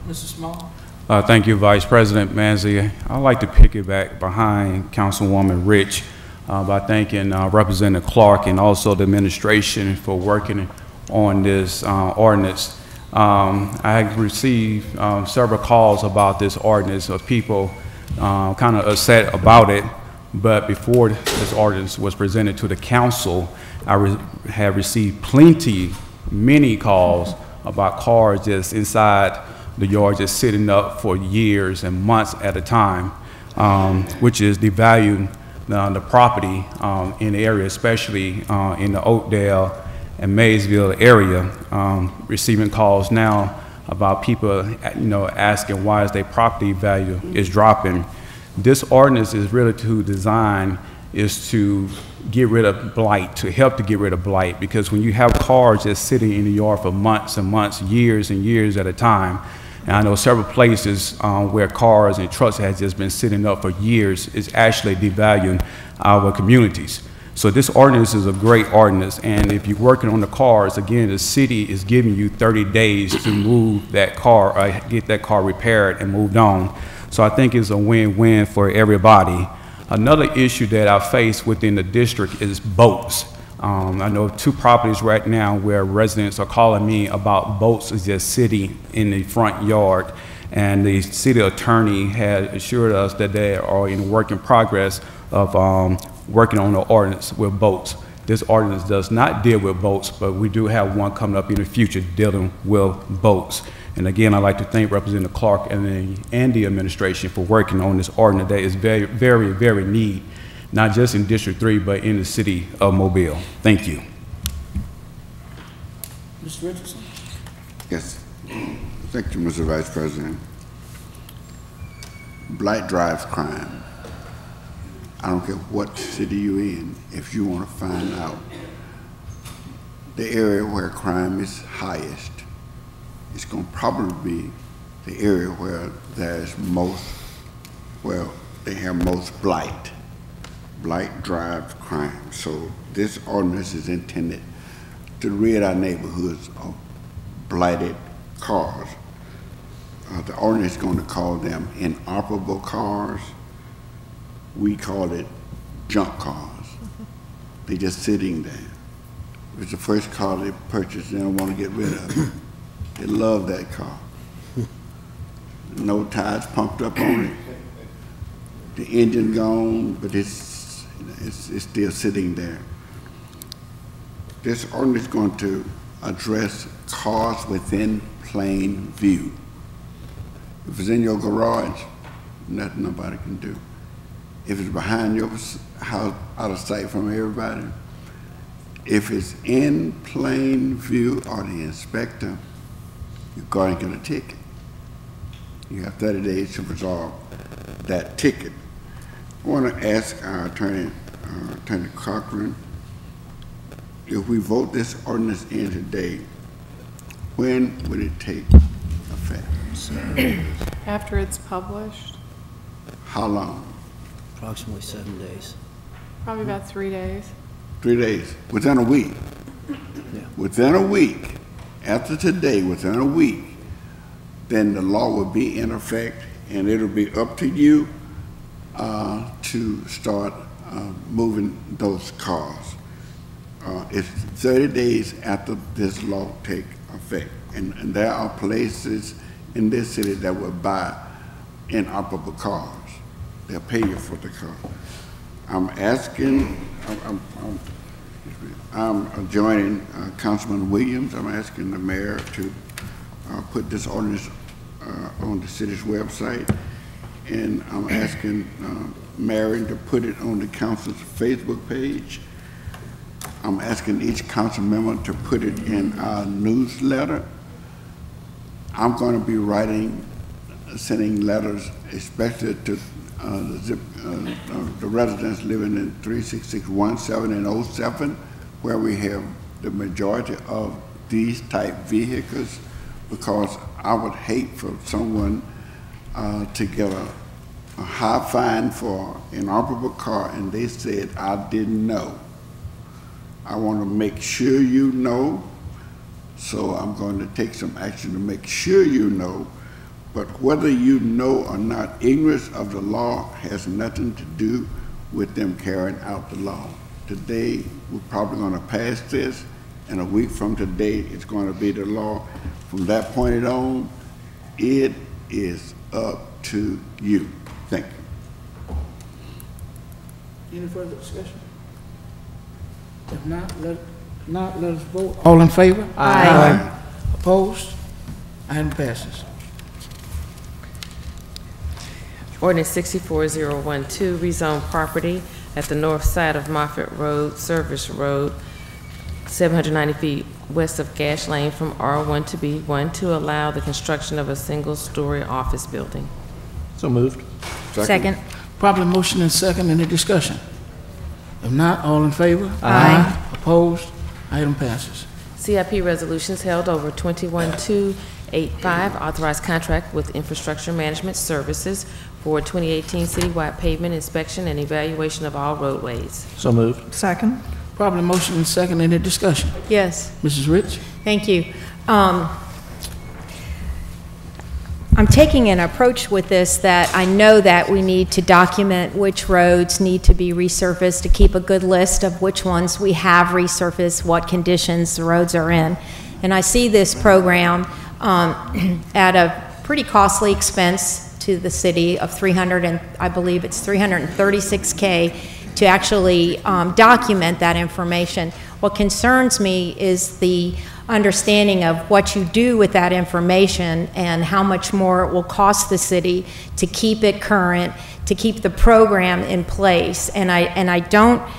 Mr. Small? Thank you, Vice President Manzi. I'd like to piggyback behind Councilwoman Rich by thanking Representative Clark and also the administration for working on this ordinance. I have received several calls about this ordinance of people kind of upset about it, But before this ordinance was presented to the council, I have received many calls about cars just inside the yard, just sitting up for years and months at a time, which is devaluing the property in the area, especially in the Oakdale and Maysville area. Receiving calls now about people, asking why is their property value is dropping. This ordinance is really designed to get rid of blight, to help to get rid of blight, because when you have cars just sitting in the yard for months and months, years and years at a time, and I know several places where cars and trucks have just been sitting up for years, it's actually devaluing our communities. So this ordinance is a great ordinance, and if you're working on the cars, again, the city is giving you 30 days to move that car, or get that car repaired and moved on. So I think it's a win-win for everybody. Another issue that I face within the district is boats. I know 2 properties right now where residents are calling me about boats just sitting in the front yard, and the city attorney had assured us that they are in work in progress of working on the ordinance with boats. This ordinance does not deal with boats, but we do have one coming up in the future dealing with boats. And again, I'd like to thank Representative Clark and the administration for working on this ordinance that is very, very, very needed, not just in District 3, but in the city of Mobile. Thank you. Mr. Richardson? Yes. Thank you, Mr. Vice President. Blight drives crime. I don't care what city you're in, if you want to find out the area where crime is highest, it's going to probably be the area where there's they have most blight. Blight drives crime. So this ordinance is intended to rid our neighborhoods of blighted cars. The ordinance is going to call them inoperable cars. We call it junk cars. They're just sitting there. It's the first car they purchased, they don't want to get rid of it. They love that car. No tires pumped up on it. The engine gone, but it's still sitting there. This ordinance is going to address cars within plain view. If it's in your garage, nothing nobody can do. If it's behind your house, out of sight from everybody, if it's in plain view or the inspector, you're going to get a ticket. You have 30 days to resolve that ticket. I want to ask our Attorney Cochran, if we vote this ordinance in today, when would it take effect? After it's published? How long? Approximately 7 days. Probably about 3 days. 3 days, within a week. Yeah. Within a week, after today, within a week, then the law will be in effect, and it'll be up to you to start moving those cars. It's 30 days after this law take effect, and there are places in this city that will buy inoperable cars. They'll pay you for the car. I'm joining Councilman Williams. I'm asking the mayor to put this ordinance on the city's website, and I'm asking Marion to put it on the council's Facebook page. I'm asking each council member to put it in our newsletter. I'm going to be sending letters, especially to the residents living in 36617 and 07, where we have the majority of these type vehicles, because I would hate for someone to get a high fine for an inoperable car and they said, I didn't know. I want to make sure you know, so I'm going to take some action to make sure you know. But whether you know or not, ignorance of the law has nothing to do with them carrying out the law. Today, we're probably going to pass this, and a week from today, it's going to be the law. From that point on, it is up to you. Thank you. Any further discussion? If not, let us vote. All in favor? Aye. Opposed? Item passes. Ordinance 64012, rezone property at the north side of Moffett Road, Service Road, 790 feet west of Gash Lane from R1 to B1 to allow the construction of a single-story office building. So moved. Second. Properly motion and second. Any discussion? If not, all in favor? Aye. Opposed? Item passes. CIP resolutions held over 21285, authorized contract with Infrastructure Management Services for 2018 citywide pavement inspection and evaluation of all roadways. So moved. Second. Properly motion and second. Any discussion? Yes. Mrs. Rich? Thank you. I'm taking an approach with this that I know that we need to document which roads need to be resurfaced, to keep a good list of which ones we have resurfaced, what conditions the roads are in. And I see this program at a pretty costly expense to the city of I believe it's $336K to actually document that information. What concerns me is the understanding of what you do with that information and how much more it will cost the city to keep it current, to keep the program in place. And I'm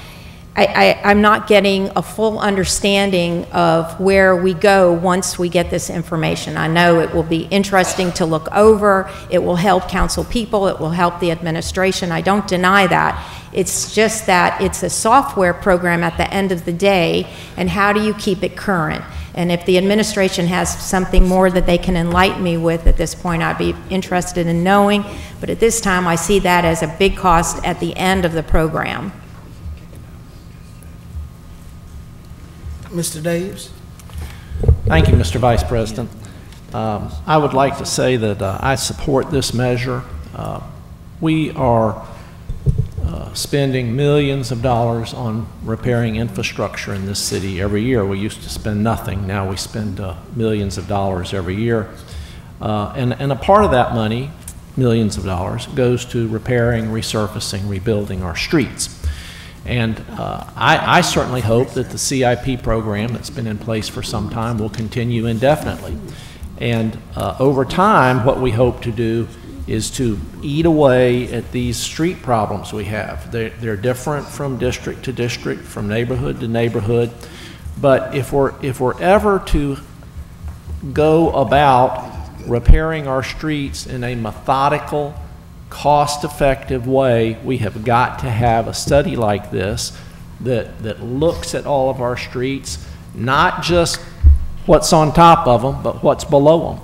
not getting a full understanding of where we go once we get this information. I know it will be interesting to look over. It will help council people. It will help the administration. I don't deny that. It's just that it's a software program at the end of the day, and how do you keep it current? And if the administration has something more that they can enlighten me with at this point, I'd be interested in knowing. But at this time, I see that as a big cost at the end of the program. Mr. Daves? Thank you, Mr. Vice President. I would like to say that I support this measure. We are spending millions of dollars on repairing infrastructure in this city every year. We used to spend nothing. Now we spend millions of dollars every year. And a part of that money, millions of dollars, goes to repairing, resurfacing, rebuilding our streets. And I certainly hope that the CIP program that's been in place for some time will continue indefinitely. And over time, what we hope to do is to eat away at these street problems we have. They're different from district to district, from neighborhood to neighborhood. But if we're ever to go about repairing our streets in a methodical, cost-effective way, we have got to have a study like this that looks at all of our streets, not just what's on top of them, but what's below them,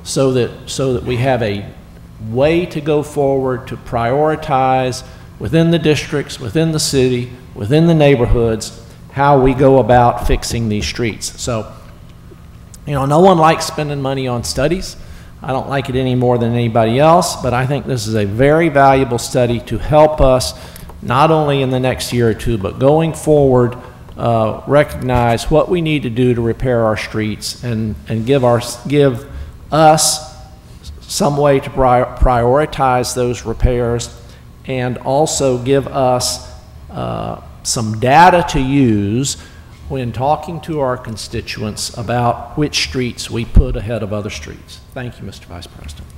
so that we have a way to go forward to prioritize within the districts, within the city, within the neighborhoods, how we go about fixing these streets. So, you know, no one likes spending money on studies. I don't like it any more than anybody else, but I think this is a very valuable study to help us not only in the next year or two, but going forward, recognize what we need to do to repair our streets and give us some way to prioritize those repairs, and also give us some data to use when talking to our constituents about which streets we put ahead of other streets. Thank you, Mr. Vice President.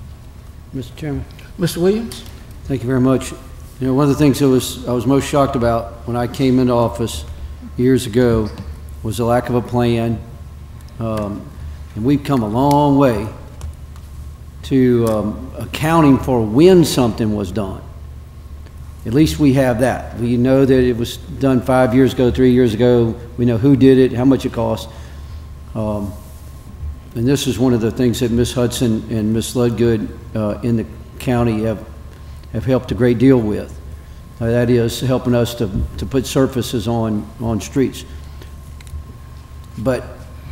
Mr. Chairman. Mr. Williams? Thank you very much. You know, one of the things I was most shocked about when I came into office years ago was the lack of a plan. And we've come a long way to accounting for when something was done. At least we have that. We know that it was done 5 years ago, 3 years ago. We know who did it, how much it cost. And this is one of the things that Ms. Hudson and Ms. Ludgood in the county have helped a great deal with. That is helping us to put surfaces on streets. But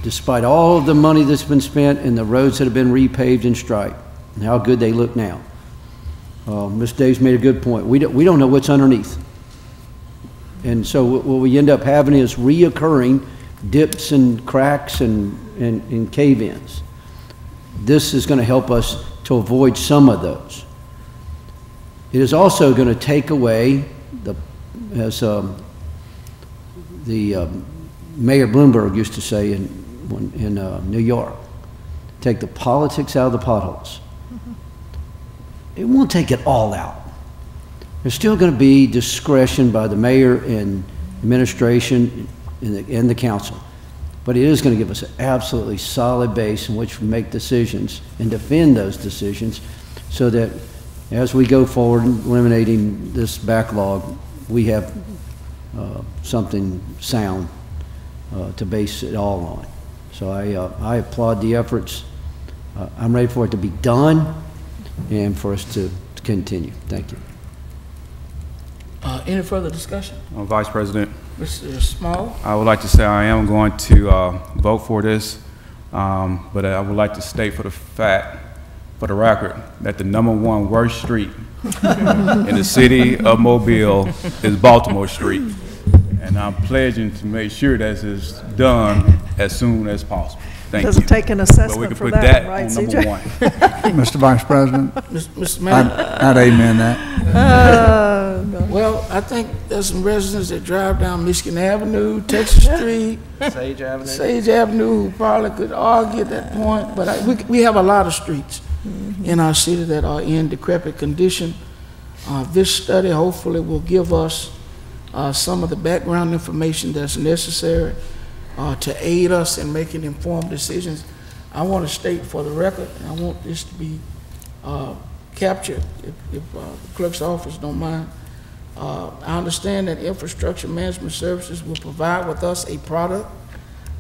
despite all of the money that's been spent and the roads that have been repaved and striped, and how good they look now, Ms. Daves made a good point. We don't know what's underneath. And so what we end up having is reoccurring dips and cracks and cave-ins. This is going to help us to avoid some of those. It is also going to take away the as the Mayor Bloomberg used to say in New York, take the politics out of the potholes. It won't take it all out. There's still going to be discretion by the mayor and administration and the council. But it is going to give us an absolutely solid base in which we make decisions and defend those decisions so that as we go forward in eliminating this backlog, we have something sound to base it all on. So I applaud the efforts. I'm ready for it to be done and for us to continue. Thank you. Any further discussion? Vice President, Mr. Small? I would like to say I am going to vote for this, but I would like to state for the record, that the #1 worst street in the city of Mobile is Baltimore Street. And I'm pledging to make sure that is done as soon as possible. Thank you. Does it take an assessment for that, right, on CJ? #1. Mr. Vice President, Mr. Mayor? I'd amen that. Well, I think there's some residents that drive down Michigan Avenue, Texas Street, Sage Avenue. Sage Avenue, who probably could argue at that point, but we have a lot of streets in our city that are in decrepit condition. This study hopefully will give us some of the background information that's necessary to aid us in making informed decisions. I want to state for the record, and I want this to be captured, if the clerk's office don't mind. I understand that Infrastructure Management Services will provide with us a product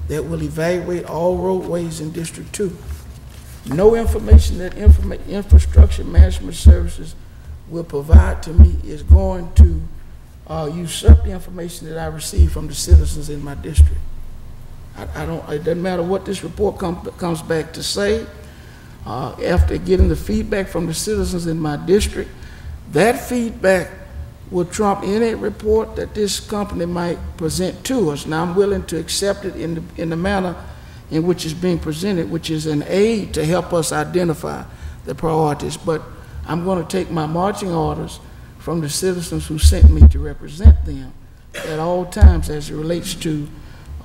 that will evaluate all roadways in District 2. No information that Infrastructure Management Services will provide to me is going to usurp the information that I receive from the citizens in my district. It doesn't matter what this report comes back to say. After getting the feedback from the citizens in my district, that feedback will trump any report that this company might present to us. Now, I'm willing to accept it in the manner in which it's being presented, which is an aid to help us identify the priorities. But I'm going to take my marching orders from the citizens who sent me to represent them at all times as it relates to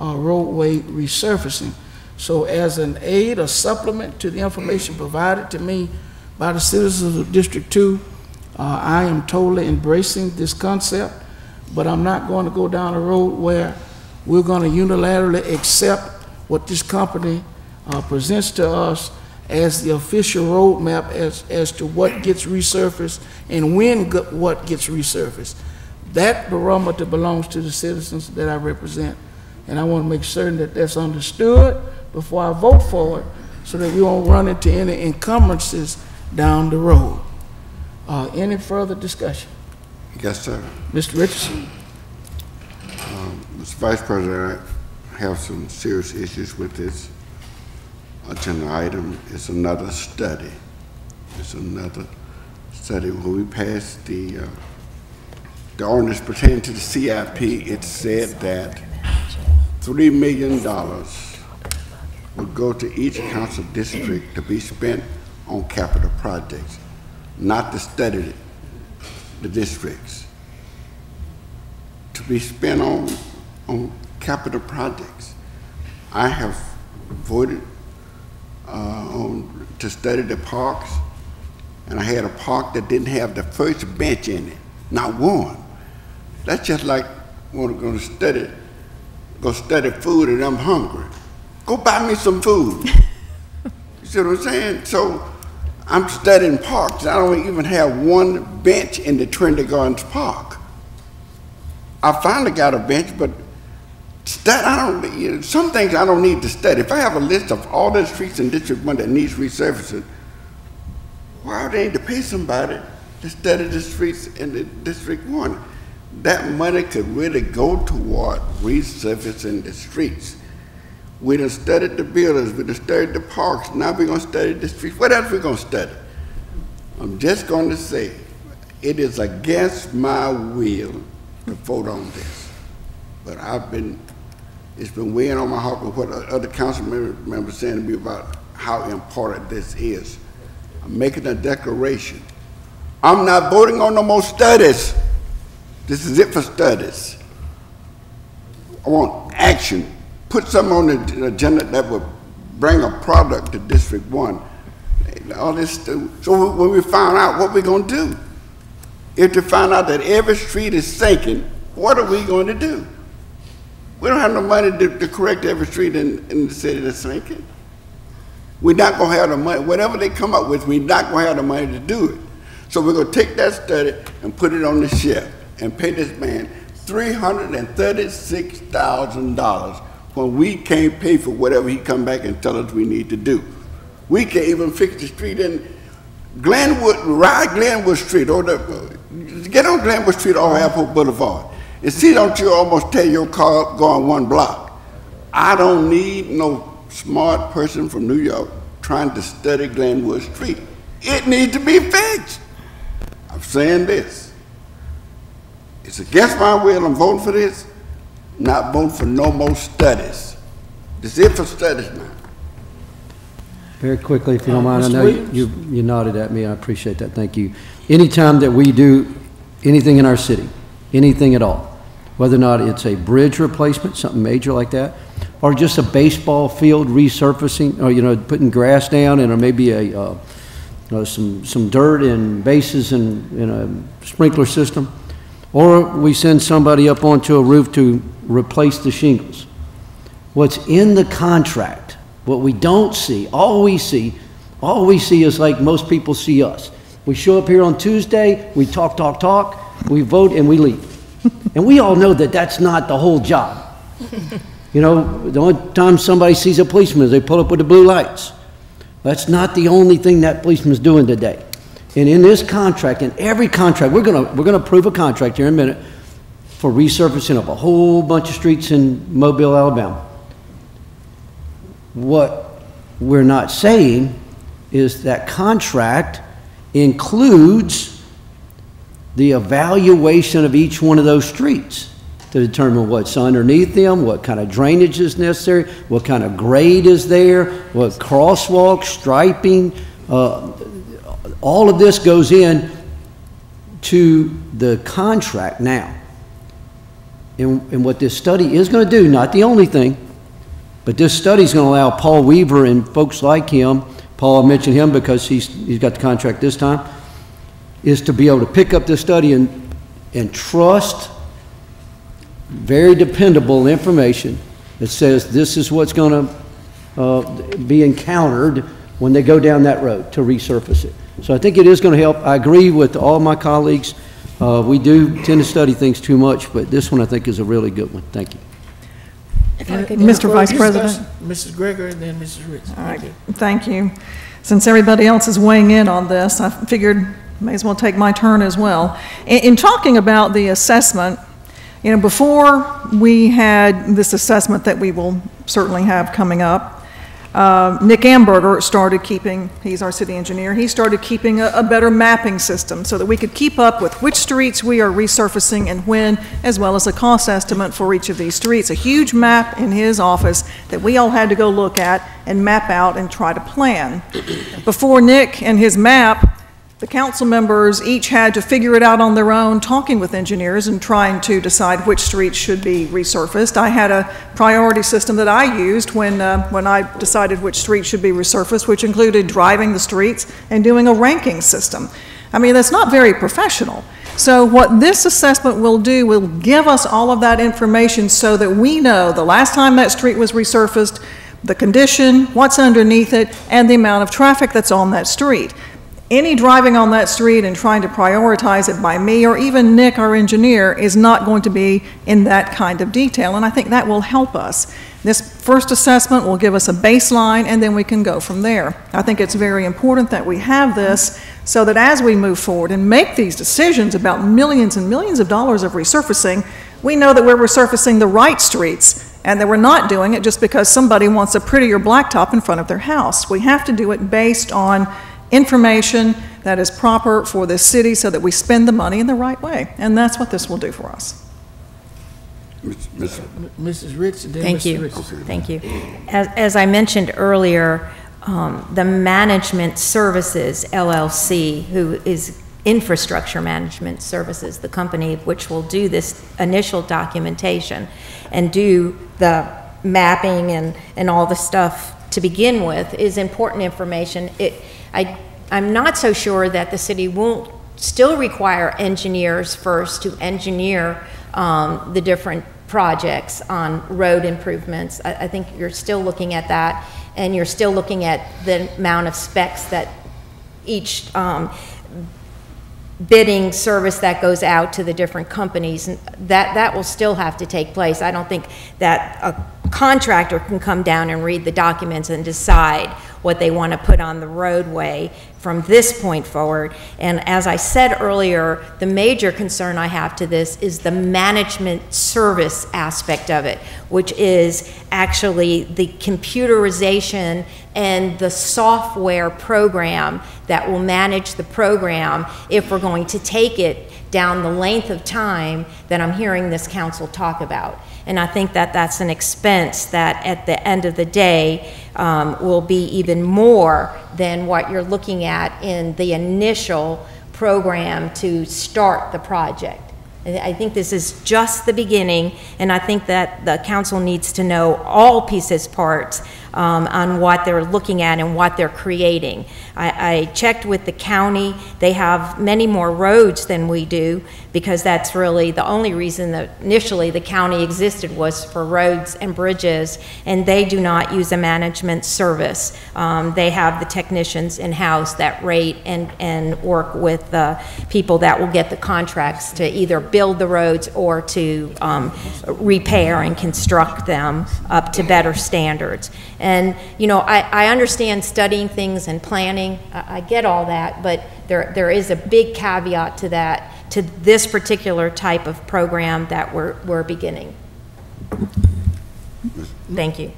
roadway resurfacing. So as an aid or supplement to the information provided to me by the citizens of District 2, I am totally embracing this concept, but I'm not going to go down a road where we're going to unilaterally accept what this company presents to us as the official roadmap as to what gets resurfaced and when what gets resurfaced. That barometer belongs to the citizens that I represent, and I want to make certain that that's understood before I vote for it so that we won't run into any encumbrances down the road. Any further discussion? Yes, sir. Mr. Richardson? Mr. Vice President, I have some serious issues with this agenda item. It's another study. It's another study. When we passed the ordinance pertaining to the CIP, it said that $3 million will go to each council district to be spent on capital projects, not to study the districts, to be spent on capital projects. I have voted to study the parks, and I had a park that didn't have the first bench in it, not one. That's just like when I'm going to go study food and I'm hungry. Go buy me some food. You see what I'm saying? So I'm studying parks. I don't even have one bench in the Trinity Gardens Park. I finally got a bench, but some things I don't need to study. If I have a list of all the streets in District 1 that needs resurfacing, why would I need to pay somebody to study the streets in the District 1? That money could really go toward resurfacing the streets. We done studied the buildings, we done studied the parks, now we're going to study the streets. What else we going to study? I'm just going to say, it is against my will to vote on this. But it's been weighing on my heart with what other council members saying to me about how important this is. I'm making a declaration. I'm not voting on no more studies. This is it for studies. I want action. Put something on the agenda that would bring a product to District 1. All this, so when we find out what we're going to do, if we find out that every street is sinking, what are we going to do? We don't have no money to correct every street in the city that's sinking. We're not going to have the money. Whatever they come up with, we're not going to have the money to do it. So we're going to take that study and put it on the shelf and pay this man $336,000 when we can't pay for whatever he come back and tell us we need to do. We can't even fix the street in Glenwood, ride Glenwood Street, or get on Glenwood Street or Airport Boulevard. And see, don't you almost tear your car up going 1 block. I don't need no smart person from New York trying to study Glenwood Street. It needs to be fixed. I'm saying this. It's against my will. I'm voting for this. Not voting for no more studies. This is it for studies now. Very quickly, if you don't mind, I Mr. know Williams? you nodded at me, I appreciate that, thank you. Anytime that we do anything in our city, anything at all, whether or not it's a bridge replacement, something major like that, or just a baseball field resurfacing, or, you know, putting grass down and or maybe some dirt and bases in a sprinkler system, or we send somebody up onto a roof to replace the shingles. What's in the contract, what we don't see, all we see is like most people see us. We show up here on Tuesday, we talk, we vote, and we leave. And we all know that that's not the whole job. You know, the only time somebody sees a policeman is they pull up with the blue lights. That's not the only thing that policeman's doing today. And in this contract, in every contract, we're gonna approve a contract here in a minute for resurfacing of a whole bunch of streets in Mobile, Alabama. What we're not saying is that contract includes the evaluation of each one of those streets to determine what's underneath them, what kind of drainage is necessary, what kind of grade is there, what crosswalk, striping, all of this goes in to the contract now. And what this study is going to do, not the only thing, but this study is going to allow Paul Weaver and folks like him, Paul, I mentioned him because he's got the contract this time, is to be able to pick up this study and trust very dependable information that says this is what's going to be encountered when they go down that road to resurface it. So I think it is going to help. I agree with all my colleagues. We do tend to study things too much, but this one I think is a really good one. Thank you. Mr. Vice President. Mrs. Gregory and then Mrs. Ritz. All right, thank you. Since everybody else is weighing in on this, I figured may as well take my turn as well. In talking about the assessment, you know, before we had this assessment that we will certainly have coming up, Nick Amberger started keeping, he's our city engineer, he started keeping a better mapping system so that we could keep up with which streets we are resurfacing and when, as well as a cost estimate for each of these streets. A huge map in his office that we all had to go look at and map out and try to plan. Before Nick and his map, the council members each had to figure it out on their own, talking with engineers and trying to decide which streets should be resurfaced. I had a priority system that I used when I decided which streets should be resurfaced, which included driving the streets and doing a ranking system. I mean, that's not very professional. So what this assessment will do will give us all of that information so that we know the last time that street was resurfaced, the condition, what's underneath it, and the amount of traffic that's on that street. Any driving on that street and trying to prioritize it by me or even Nick, our engineer, is not going to be in that kind of detail, and I think that will help us. This first assessment will give us a baseline, and then we can go from there. I think it's very important that we have this so that as we move forward and make these decisions about millions and millions of dollars of resurfacing, we know that we're resurfacing the right streets and that we're not doing it just because somebody wants a prettier blacktop in front of their house. We have to do it based on information that is proper for this city so that we spend the money in the right way. And that's what this will do for us. Mrs. Ritz and then Thank Mr. you. Ritz. Thank you. As I mentioned earlier, the Management Services LLC, who is Infrastructure Management Services, the company which will do this initial documentation and do the mapping and all the stuff to begin with, is important information. I'm not so sure that the city won't still require engineers first to engineer the different projects on road improvements. I think you're still looking at that, and you're still looking at the amount of specs that each bidding service that goes out to the different companies, and that will still have to take place. I don't think that a contractor can come down and read the documents and decide what they want to put on the roadway from this point forward. And as I said earlier, the major concern I have to this is the management service aspect of it, which is actually the computerization and the software program that will manage the program if we're going to take it down the length of time that I'm hearing this council talk about. And I think that that's an expense that at the end of the day will be even more than what you're looking at in the initial program to start the project. I think this is just the beginning, and I think that the council needs to know all pieces, parts on what they're looking at and what they're creating. I checked with the county. They have many more roads than we do, because that's really the only reason that initially the county existed was for roads and bridges, and they do not use a management service. They have the technicians in-house that rate and work with the people that will get the contracts to either build the roads or to repair and construct them up to better standards. And, you know, I understand studying things and planning. I get all that, but there is a big caveat to that, to this particular type of program that we're beginning. Thank you.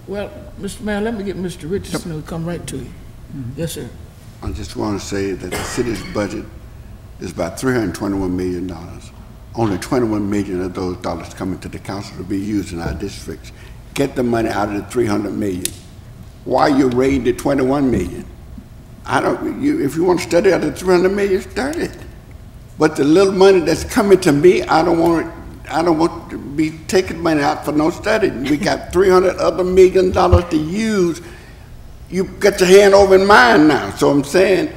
Well, Mr. Mayor, let me get Mr. Richardson to come right to you. Yes, sir. I just want to say that the city's budget is about $321 million. Only $21 million of those dollars coming to the council to be used in our districts. Get the money out of the $300 million. Why you raising the $21 million? If you want to study out the $300 million, study it. But the little money that's coming to me, I don't want to be taking money out for no study. We got $300 other million to use. You got your hand over in mine now. So I'm saying,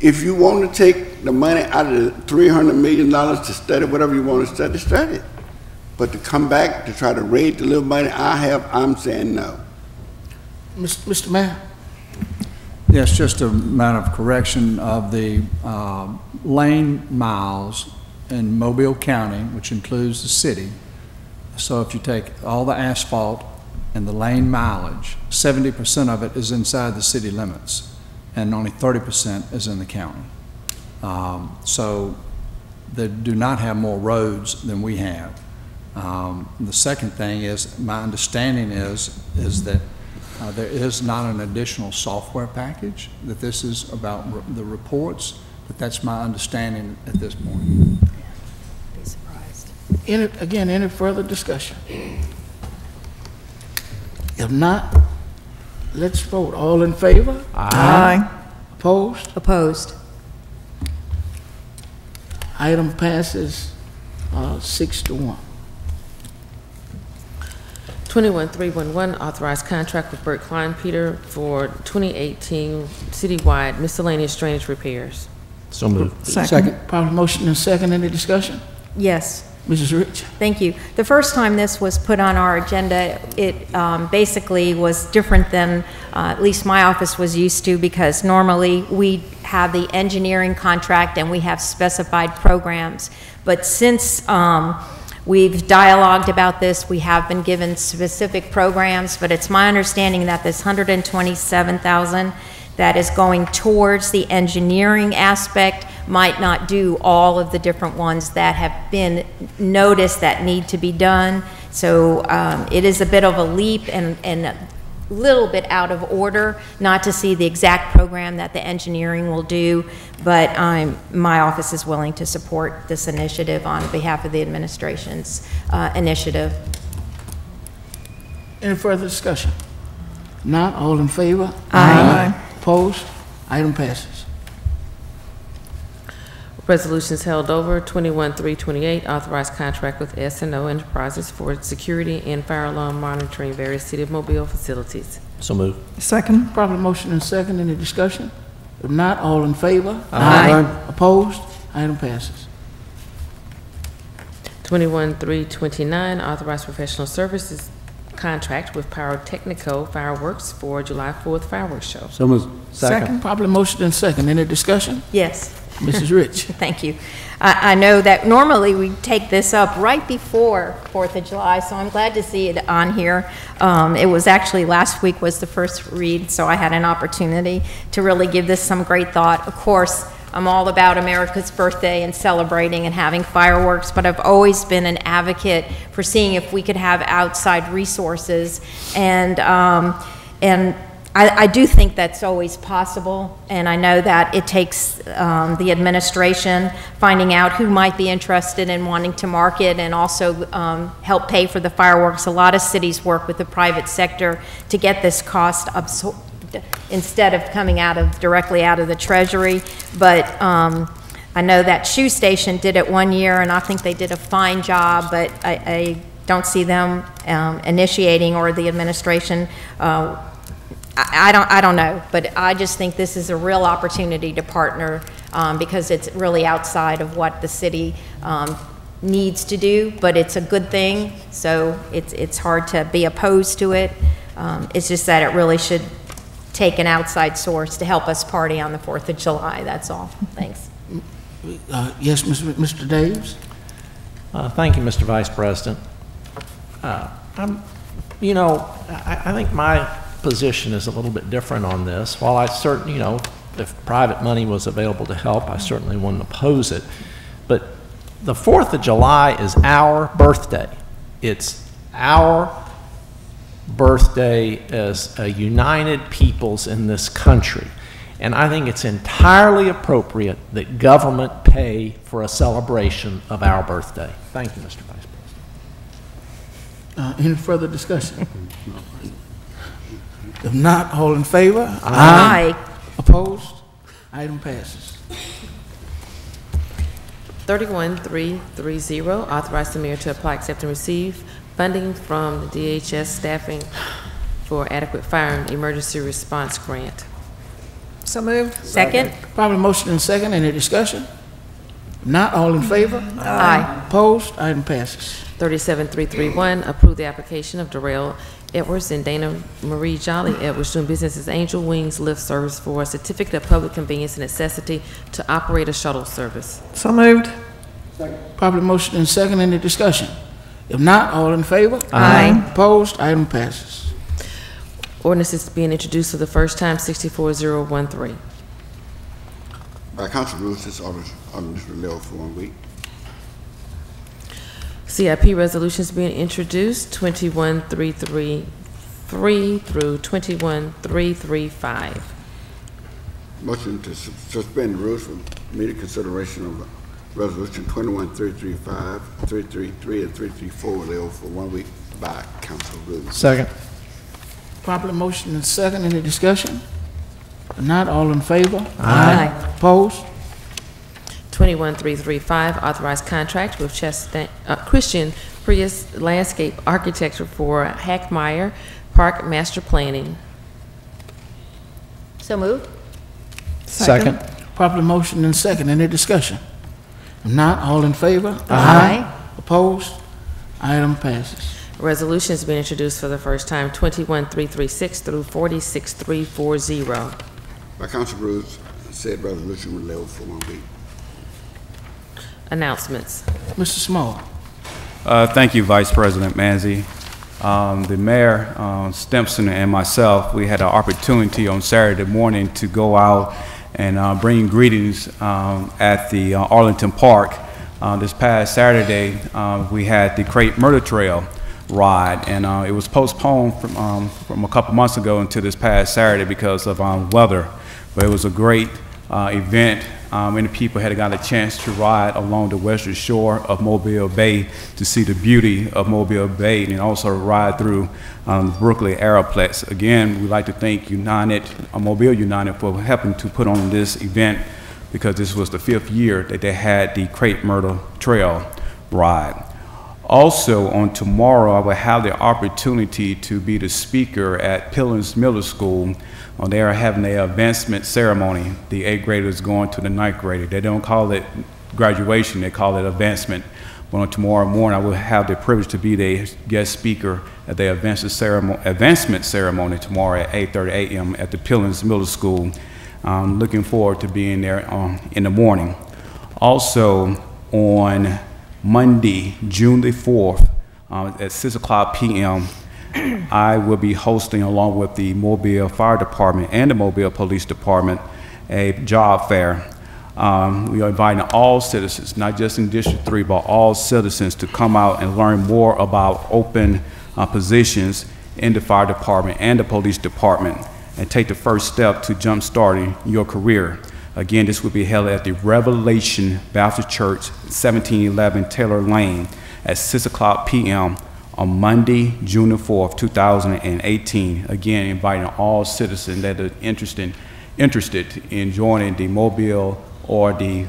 if you want to take the money out of the $300 million to study whatever you want to study, study it. But to come back to try to raid the little money I have, I'm saying no. Mr. Mayor? Yes, just a matter of correction of the lane miles in Mobile County, which includes the city. So if you take all the asphalt and the lane mileage, 70% of it is inside the city limits, and only 30% is in the county. So they do not have more roads than we have. The second thing is, my understanding is that there is not an additional software package, that this is about the reports, but that's my understanding at this point. Be surprised. Any further discussion? If not, let's vote. All in favor? Aye. Opposed? Opposed. Item passes 6-1. 21311, authorized contract with Burt Klein Peter for 2018 citywide miscellaneous drainage repairs. So moved. Second. Proper motion and second. Any discussion? Yes. Mrs. Rich? Thank you. The first time this was put on our agenda, it basically was different than at least my office was used to, because normally we have the engineering contract and we have specified programs. But since we've dialogued about this, we have been given specific programs, but it's my understanding that this $127,000 that is going towards the engineering aspect might not do all of the different ones that have been noticed that need to be done. So it is a bit of a leap and a little bit out of order not to see the exact program that the engineering will do, but my office is willing to support this initiative on behalf of the administration's initiative. Any further discussion? Not all in favor? Aye. Opposed? Item passes. Resolutions held over. 21-328, authorized contract with S&O Enterprises for security and fire alarm monitoring various City of Mobile facilities. So moved. Second. Properly motion and second. Any discussion? If not, all in favor? Aye. Opposed? Item passes. 21-329, authorized professional services contract with Pyrotechnico Fireworks for July 4th fireworks show. So moved. Second. Properly motion and second. Any discussion? Yes. Mrs. Rich. Thank you. I know that normally we take this up right before 4th of July, so I'm glad to see it on here. It was actually last week was the first read, so I had an opportunity to really give this some great thought. Of course, I'm all about America's birthday and celebrating and having fireworks, but I've always been an advocate for seeing if we could have outside resources, and I do think that's always possible, and I know that it takes the administration finding out who might be interested in wanting to market and also help pay for the fireworks. A lot of cities work with the private sector to get this cost absorbed instead of coming directly out of the Treasury. But I know that Shoe Station did it one year, and I think they did a fine job, but I don't see them initiating, or the administration. I don't know, but I just think this is a real opportunity to partner because it's really outside of what the city needs to do, but it's a good thing, so it's hard to be opposed to it. It's just that it really should take an outside source to help us party on the 4th of July, that's all. Thanks. Yes, Mr. Daves? Thank you, Mr. Vice President. I think my position is a little bit different on this. While I certainly, if private money was available to help, I certainly wouldn't oppose it. But the 4th of July is our birthday. It's our birthday as a united peoples in this country. And I think it's entirely appropriate that government pay for a celebration of our birthday. Thank you, Mr. Vice President. Any further discussion? If not, all in favor? Aye. Opposed? Item passes. 31-330, authorize the mayor to apply, accept, and receive funding from the DHS staffing for adequate fire and emergency response grant. So moved. Second. Probably motion and second. Any discussion? If not, all in favor? Aye. Opposed? Item passes. 37-331, approve the application of Darrell Edwards and Dana Marie Jolly Edwards doing business as Angel Wings Lift Service for a certificate of public convenience and necessity to operate a shuttle service. So moved. Probably motion and second. Any discussion? If not, all in favor? Aye. Opposed? Item passes. Ordinance is being introduced for the first time, 64013. By council rules, this ordinance will live for 1 week. CIP resolutions being introduced, 21-333 through 21-335. Motion to suspend the rules for immediate consideration of resolution 21-335, 333, and 334 will live for 1 week by council rules. Second. Properly motion and second. Any discussion? If not, all in favor? Aye. Opposed? 21-335, authorized contract with Christian Prius Landscape Architecture for Hackmeyer Park Master Planning. So moved. Second. Properly motion and second. Any discussion? If not, all in favor? Aye. Opposed? Item passes. Resolution is being introduced for the first time, 21-336 through 46-340. By council rules, said resolution will live for 1 week. Announcements. Mr. Small. Thank you, Vice President Manzi. The Mayor, Stimpson, and myself, we had an opportunity on Saturday morning to go out and bring greetings at the Arlington Park. This past Saturday, we had the Crate Murder Trail ride, and it was postponed from a couple months ago until this past Saturday because of weather. But it was a great event. Many people had got a chance to ride along the western shore of Mobile Bay to see the beauty of Mobile Bay, and also ride through the Brooklyn Aeroplex. Again, we'd like to thank Mobile United for helping to put on this event because this was the 5th year that they had the Crepe Myrtle Trail ride. Also, on tomorrow, I will have the opportunity to be the speaker at Pillins Middle School. They are having an advancement ceremony. The 8th graders going to the 9th grader. They don't call it graduation, they call it advancement. But on tomorrow morning, I will have the privilege to be the guest speaker at the advancement ceremony tomorrow at 8:30 a.m. at the Pillins Middle School. I'm looking forward to being there in the morning. Also, on Monday, June the 4th, at 6 o'clock p.m., I will be hosting, along with the Mobile Fire Department and the Mobile Police Department, a job fair. We are inviting all citizens, not just in District 3, but all citizens to come out and learn more about open positions in the fire department and the police department, and take the first step to jump-starting your career. Again, this will be held at the Revelation Baptist Church, 1711 Taylor Lane, at 6 o'clock p.m. on Monday, June the 4th, 2018. Again, inviting all citizens that are interested in joining the Mobile or the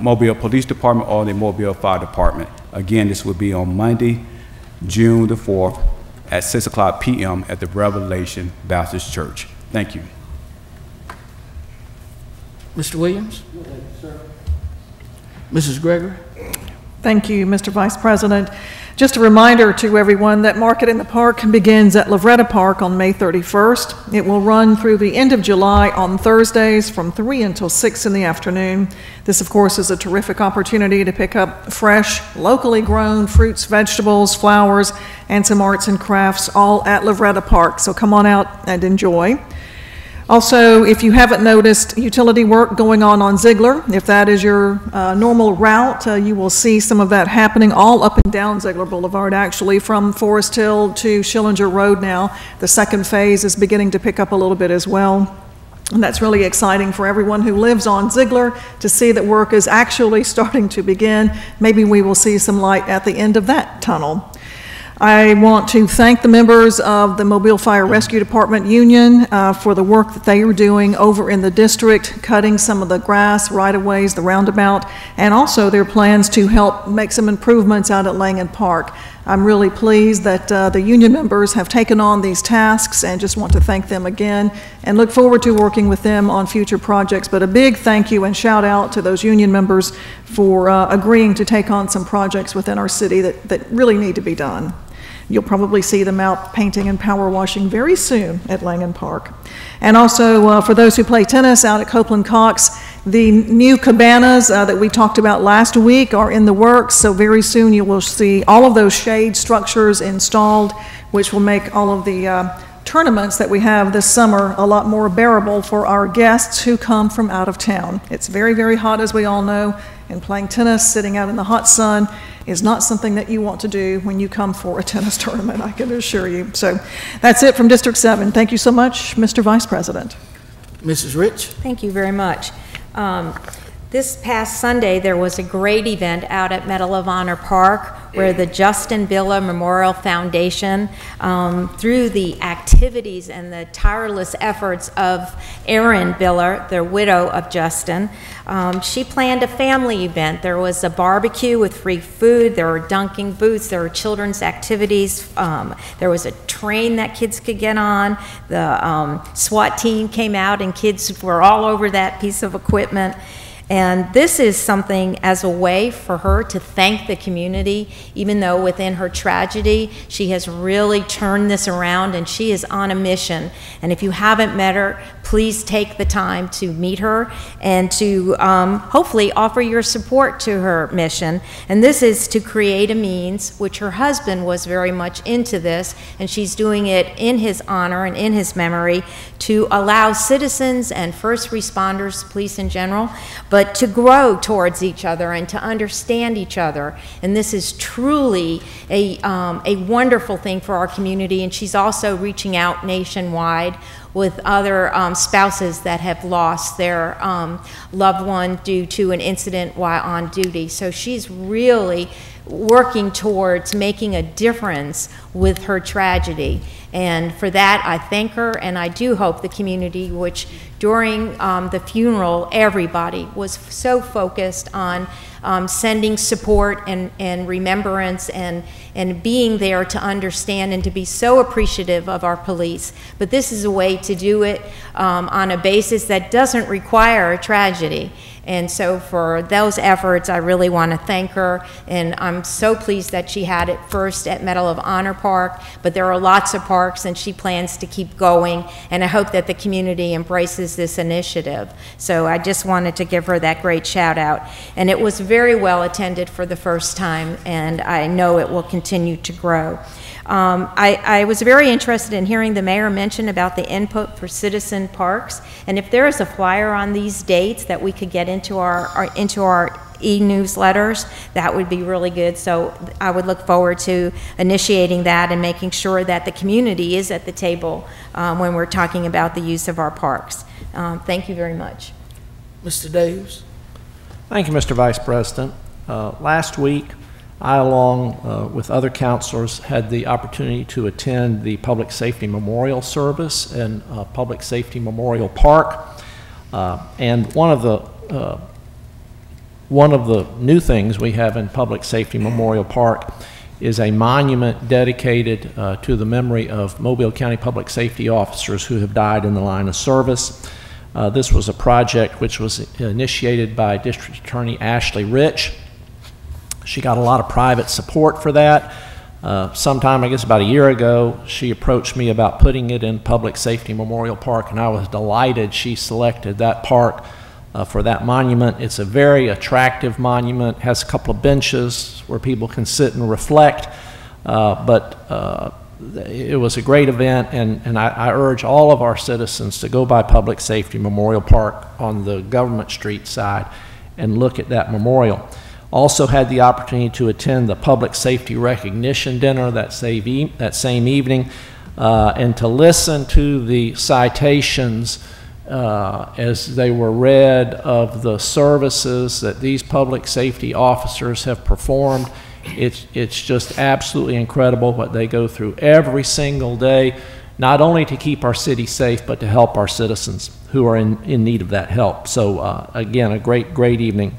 Mobile Police Department or the Mobile Fire Department. Again, this will be on Monday, June the 4th at 6 o'clock p.m. at the Revelation Baptist Church. Thank you. Mr. Williams? Mrs. Gregory? Thank you, Mr. Vice President. Just a reminder to everyone that Market in the Park begins at Lovretta Park on May 31st. It will run through the end of July on Thursdays from 3 until 6 in the afternoon. This, of course, is a terrific opportunity to pick up fresh, locally grown fruits, vegetables, flowers, and some arts and crafts, all at Lovretta Park. So come on out and enjoy. Also, if you haven't noticed utility work going on Ziegler, if that is your normal route, you will see some of that happening all up and down Ziegler Boulevard, actually, from Forest Hill to Schillinger Road now. The second phase is beginning to pick up a little bit as well. And that's really exciting for everyone who lives on Ziegler to see that work is actually starting to begin. Maybe we will see some light at the end of that tunnel. I want to thank the members of the Mobile Fire Rescue Department Union for the work that they are doing over in the district, cutting some of the grass, right-of-ways, the roundabout, and also their plans to help make some improvements out at Langen Park. I'm really pleased that the union members have taken on these tasks, and just want to thank them again and look forward to working with them on future projects. But a big thank you and shout out to those union members for agreeing to take on some projects within our city that really need to be done. You'll probably see them out painting and power washing very soon at Langen Park. And also for those who play tennis out at Copeland Cox, the new cabanas that we talked about last week are in the works, so very soon you will see all of those shade structures installed, which will make all of the tournaments that we have this summer a lot more bearable for our guests who come from out of town. It's very, very hot, as we all know, and playing tennis, sitting out in the hot sun, is not something that you want to do when you come for a tennis tournament, I can assure you. So that's it from District 7. Thank you so much, Mr. Vice President. Mrs. Rich? Thank you very much. This past Sunday, there was a great event out at Medal of Honor Park where the Justin Billa Memorial Foundation, through the activities and the tireless efforts of Erin Billa, the widow of Justin, she planned a family event. There was a barbecue with free food, there were dunking booths, there were children's activities, there was a train that kids could get on, the SWAT team came out and kids were all over that piece of equipment. And this is something as a way for her to thank the community, even though within her tragedy, she has really turned this around and she is on a mission. And if you haven't met her, please take the time to meet her and to hopefully offer your support to her mission. And this is to create a means, which her husband was very much into this, and she's doing it in his honor and in his memory, to allow citizens and first responders, police in general, but to grow towards each other and to understand each other. And this is truly a wonderful thing for our community. And she's also reaching out nationwide with other spouses that have lost their loved one due to an incident while on duty. So she's really working towards making a difference with her tragedy. And for that, I thank her, and I do hope the community, which during the funeral, everybody was so focused on sending support and remembrance and being there to understand and to be so appreciative of our police. But this is a way to do it on a basis that doesn't require a tragedy. And so for those efforts, I really want to thank her, and I'm so pleased that she had it first at Medal of Honor Park, but there are lots of parks and she plans to keep going, and I hope that the community embraces this initiative. So I just wanted to give her that great shout out. And it was very well attended for the first time, and I know it will continue to grow. I was very interested in hearing the mayor mention about the input for citizen parks, and if there is a flyer on these dates that we could get into our e-newsletters, that would be really good. So I would look forward to initiating that and making sure that the community is at the table when we're talking about the use of our parks. Thank you very much. Mr. Davis. Thank you, Mr. Vice President. Last week, I, along with other councilors, had the opportunity to attend the Public Safety Memorial Service in Public Safety Memorial Park. And one of the new things we have in Public Safety Memorial Park is a monument dedicated to the memory of Mobile County public safety officers who have died in the line of service. This was a project which was initiated by District Attorney Ashley Rich. She got a lot of private support for that. Sometime, I guess about a year ago, she approached me about putting it in Public Safety Memorial Park, and I was delighted she selected that park for that monument. It's a very attractive monument, has a couple of benches where people can sit and reflect, but it was a great event, and I urge all of our citizens to go by Public Safety Memorial Park on the Government Street side and look at that memorial. Also had the opportunity to attend the Public Safety Recognition Dinner that same evening and to listen to the citations as they were read of the services that these public safety officers have performed. It's just absolutely incredible what they go through every single day, not only to keep our city safe, but to help our citizens who are in need of that help. So again, a great evening.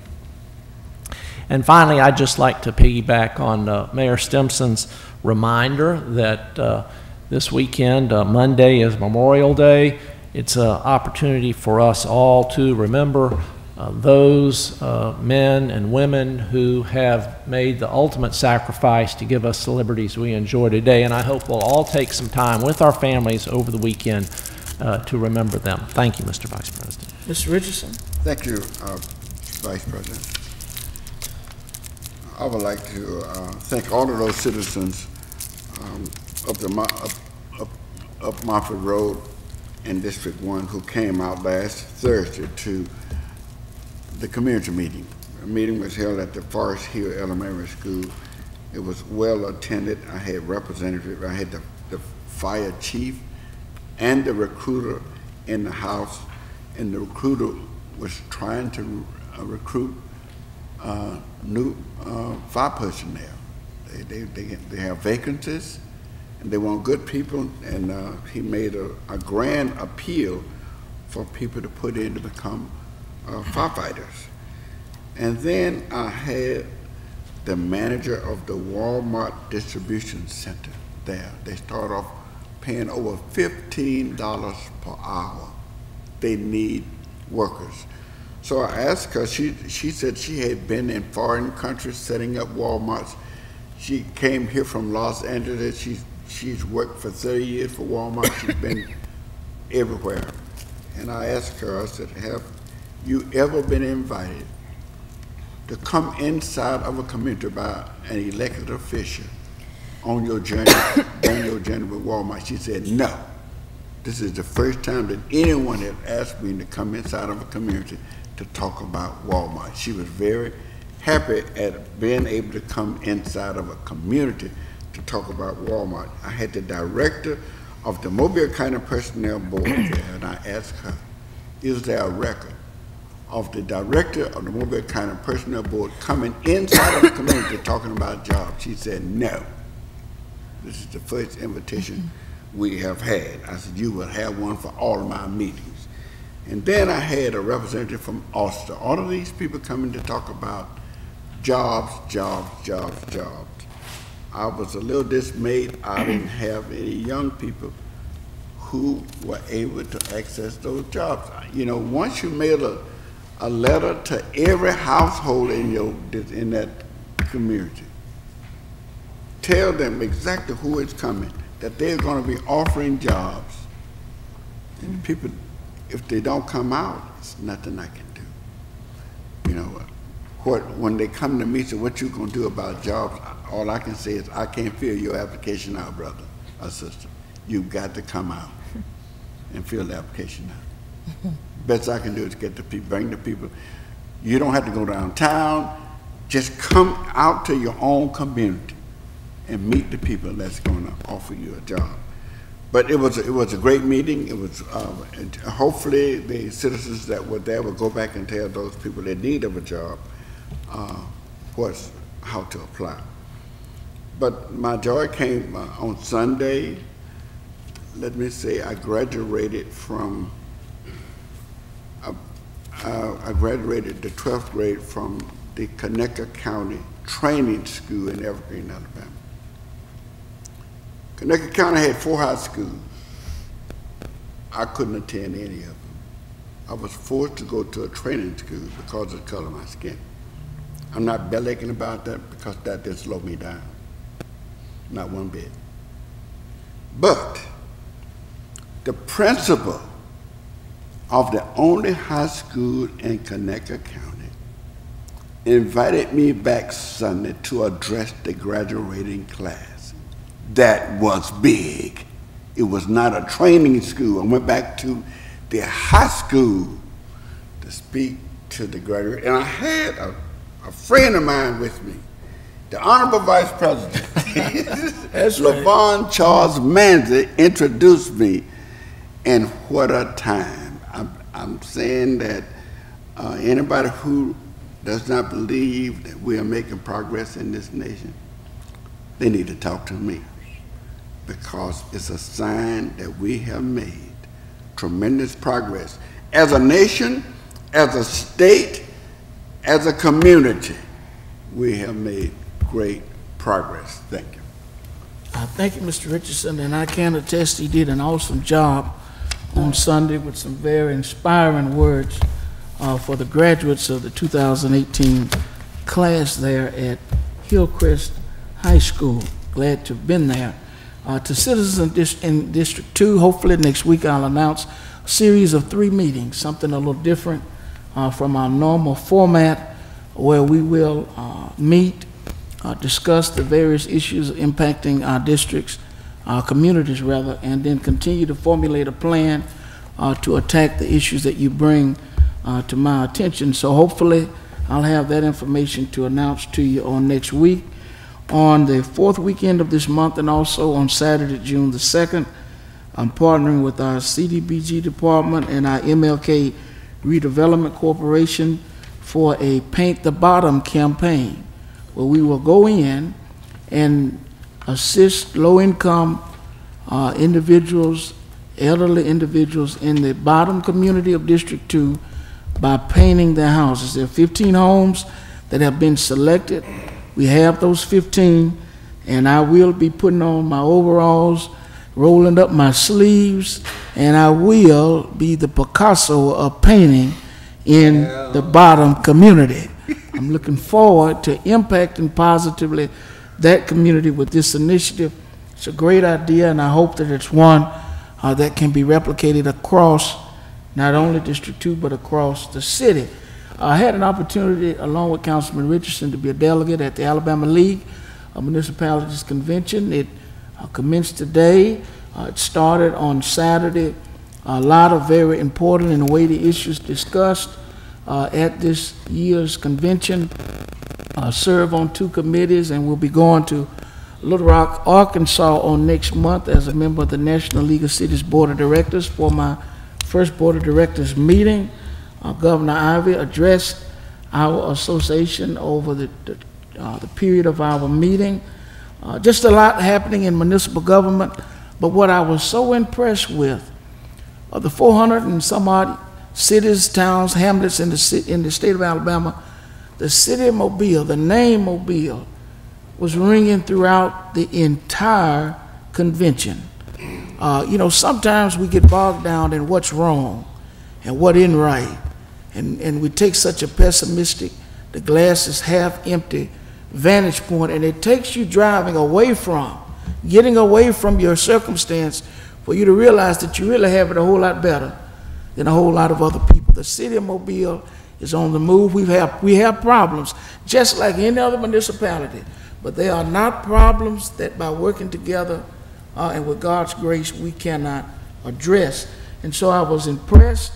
And finally, I'd just like to piggyback on Mayor Stimson's reminder that this weekend, Monday, is Memorial Day. It's an opportunity for us all to remember those men and women who have made the ultimate sacrifice to give us the liberties we enjoy today. And I hope we'll all take some time with our families over the weekend to remember them. Thank you, Mr. Vice President. Mr. Richardson. Thank you, Vice President. I would like to thank all of those citizens up Moffett Road in District 1 who came out last Thursday to the community meeting. The meeting was held at the Forest Hill Elementary School. It was well attended. I had representatives, I had the fire chief and the recruiter in the house, and the recruiter was trying to recruit new fire personnel. They have vacancies, and they want good people, and he made a grand appeal for people to put in to become firefighters. And then I had the manager of the Walmart distribution center there. They start off paying over $15 per hour. They need workers. So I asked her, she said she had been in foreign countries setting up Walmarts. She came here from Los Angeles. She's worked for 30 years for Walmart. She's been everywhere. And I asked her, I said, have you ever been invited to come inside of a community by an elected official on your journey, with Walmart? She said, no. This is the first time that anyone had asked me to come inside of a community to talk about Walmart. She was very happy at being able to come inside of a community to talk about Walmart. I had the director of the Mobile County Personnel Board there, and I asked her, is there a record of the director of the Mobile County Personnel Board coming inside of the community talking about jobs? She said, no. This is the first invitation we have had. I said, you will have one for all of my meetings. And then I had a representative from Ulster. All of these people coming to talk about jobs, jobs, jobs, jobs. I was a little dismayed. I didn't have any young people who were able to access those jobs. You know, once you mail a letter to every household in that community, tell them exactly who is coming, that they're going to be offering jobs. And people, if they don't come out, it's nothing I can do. You know, when they come to me, say, what you going to do about jobs? All I can say is, I can't fill your application out, brother or sister. You've got to come out and fill the application out. Best I can do is get the people, bring the people. You don't have to go downtown. Just come out to your own community and meet the people that's going to offer you a job. But it was a great meeting. It was hopefully the citizens that were there will go back and tell those people in need of a job how to apply. But my joy came on Sunday. Let me say I graduated from I graduated the 12th grade from the Conecuh County Training School in Evergreen, Alabama. Conecuh County had 4 high schools. I couldn't attend any of them. I was forced to go to a training school because of the color of my skin. I'm not bellyaching about that because that didn't slow me down. Not one bit. But the principal of the only high school in Conecuh County invited me back Sunday to address the graduating class. That was big. It was not a training school. I went back to the high school to speak to the graduate, and I had a friend of mine with me, the Honorable Vice President, LaVon Charles Manzi, introduced me, and what a time. I'm saying that anybody who does not believe that we are making progress in this nation, they need to talk to me, because it's a sign that we have made tremendous progress. As a nation, as a state, as a community, we have made great progress. Thank you. Thank you, Mr. Richardson, and I can attest he did an awesome job on Sunday with some very inspiring words for the graduates of the 2018 class there at Hillcrest High School. Glad to have been there. To citizens in District 2, hopefully next week I'll announce a series of 3 meetings, something a little different from our normal format, where we will meet, discuss the various issues impacting our districts, our communities rather, and then continue to formulate a plan to attack the issues that you bring to my attention. So hopefully I'll have that information to announce to you on next week. On the 4th weekend of this month, and also on Saturday, June the 2nd, I'm partnering with our CDBG department and our MLK Redevelopment Corporation for a Paint the Bottom campaign, where we will go in and assist low-income individuals, elderly individuals in the bottom community of District 2 by painting their houses. There are 15 homes that have been selected. We have those 15, and I will be putting on my overalls, rolling up my sleeves, and I will be the Picasso of painting in the bottom community. I'm looking forward to impacting positively that community with this initiative. It's a great idea, and I hope that it's one that can be replicated across not only District 2, but across the city. I had an opportunity, along with Councilman Richardson, to be a delegate at the Alabama League of Municipalities Convention. It commenced today. It started on Saturday. A lot of very important and weighty issues discussed at this year's convention. Serve on 2 committees, and we'll be going to Little Rock, Arkansas on next month as a member of the National League of Cities Board of Directors for my first Board of Directors meeting. Governor Ivey addressed our association over the period of our meeting. Just a lot happening in municipal government, but what I was so impressed with, of the 400 and some odd cities, towns, hamlets in the state of Alabama, the city of Mobile, the name Mobile, was ringing throughout the entire convention. You know, sometimes we get bogged down in what's wrong and what isn't right, and we take such a pessimistic, the glass is half empty vantage point, and it takes you getting away from your circumstance for you to realize that you really have it a whole lot better than a whole lot of other people. The city of Mobile is on the move. We have problems, just like any other municipality, but they are not problems that by working together and with God's grace we cannot address. And so I was impressed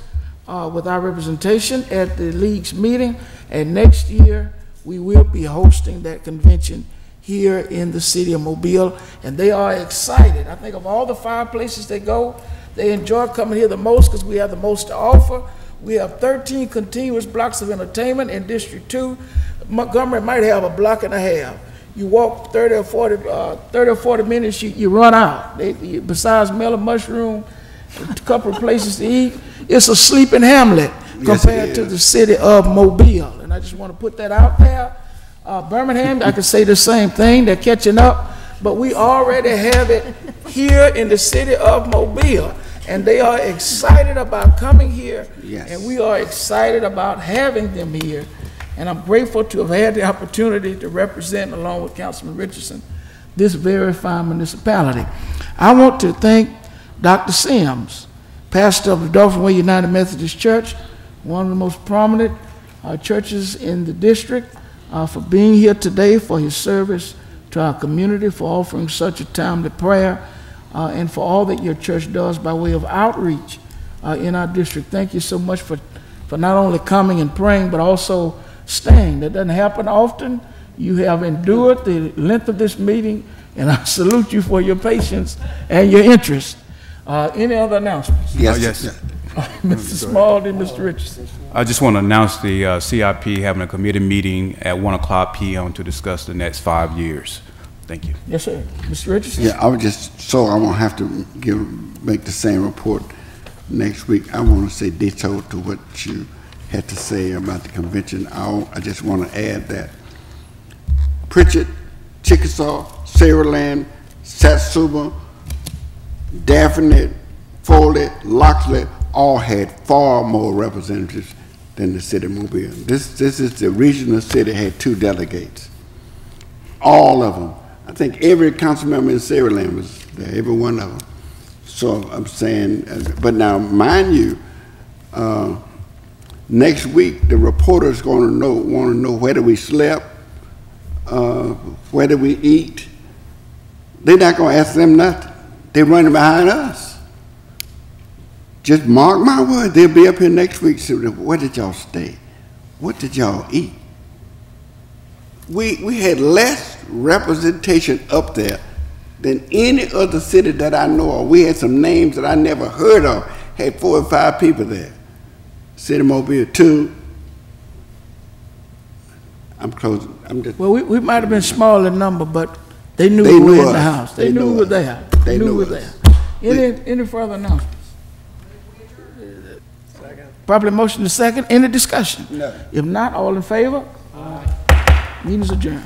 with our representation at the league's meeting, and next year we will be hosting that convention here in the city of Mobile, and they are excited. I think of all the 5 places they go, they enjoy coming here the most because we have the most to offer. We have 13 continuous blocks of entertainment in District 2. Montgomery might have a block and a half. You walk 30 or 40 minutes, you run out. Besides Mellow Mushroom, a couple of places to eat, it's a sleeping hamlet compared to the city of Mobile. And I just want to put that out there. Birmingham, I could say the same thing. They're catching up, but we already have it here in the city of Mobile, and they are excited about coming here, and we are excited about having them here. And I'm grateful to have had the opportunity to represent, along with Councilman Richardson, this very fine municipality. I want to thank Dr. Sims, pastor of the Dauphin Way United Methodist Church, one of the most prominent churches in the district, for being here today, for his service to our community, for offering such a timely prayer, and for all that your church does by way of outreach in our district. Thank you so much for not only coming and praying, but also staying. That doesn't happen often. You have endured the length of this meeting, and I salute you for your patience and your interest. Any other announcements? Yes. Mr. Small and Mr. Richardson. I just want to announce the CIP having a committee meeting at 1:00 p.m. to discuss the next 5 years. Thank you. Yes, sir. Mr. Richardson? Yeah, I would just, so I won't have to make the same report next week. I want to say ditto to what you had to say about the convention. I just want to add that Pritchett, Chickasaw, Saraland, Satsuma, Daphne, Foley, Loxley, all had far more representatives than the city of Mobile. This is the regional city had 2 delegates. All of them. I think every council member in Saraland was there, every one of them. So I'm saying, but now mind you, next week the reporter's want to know where do we slept, where do we eat. They're not going to ask them nothing. They're running behind us. Just mark my word, they'll be up here next week. So where did y'all stay? What did y'all eat? We had less representation up there than any other city that I know of. We had some names that I never heard of. Had 4 or 5 people there. City of Mobile 2. I'm closing. Well, we might have been small in number, but they knew we were in the house. They knew we were there. They knew we were there. Any further announcements? Properly motion to second. Any discussion? No. If not, all in favor? Aye. Meeting is adjourned.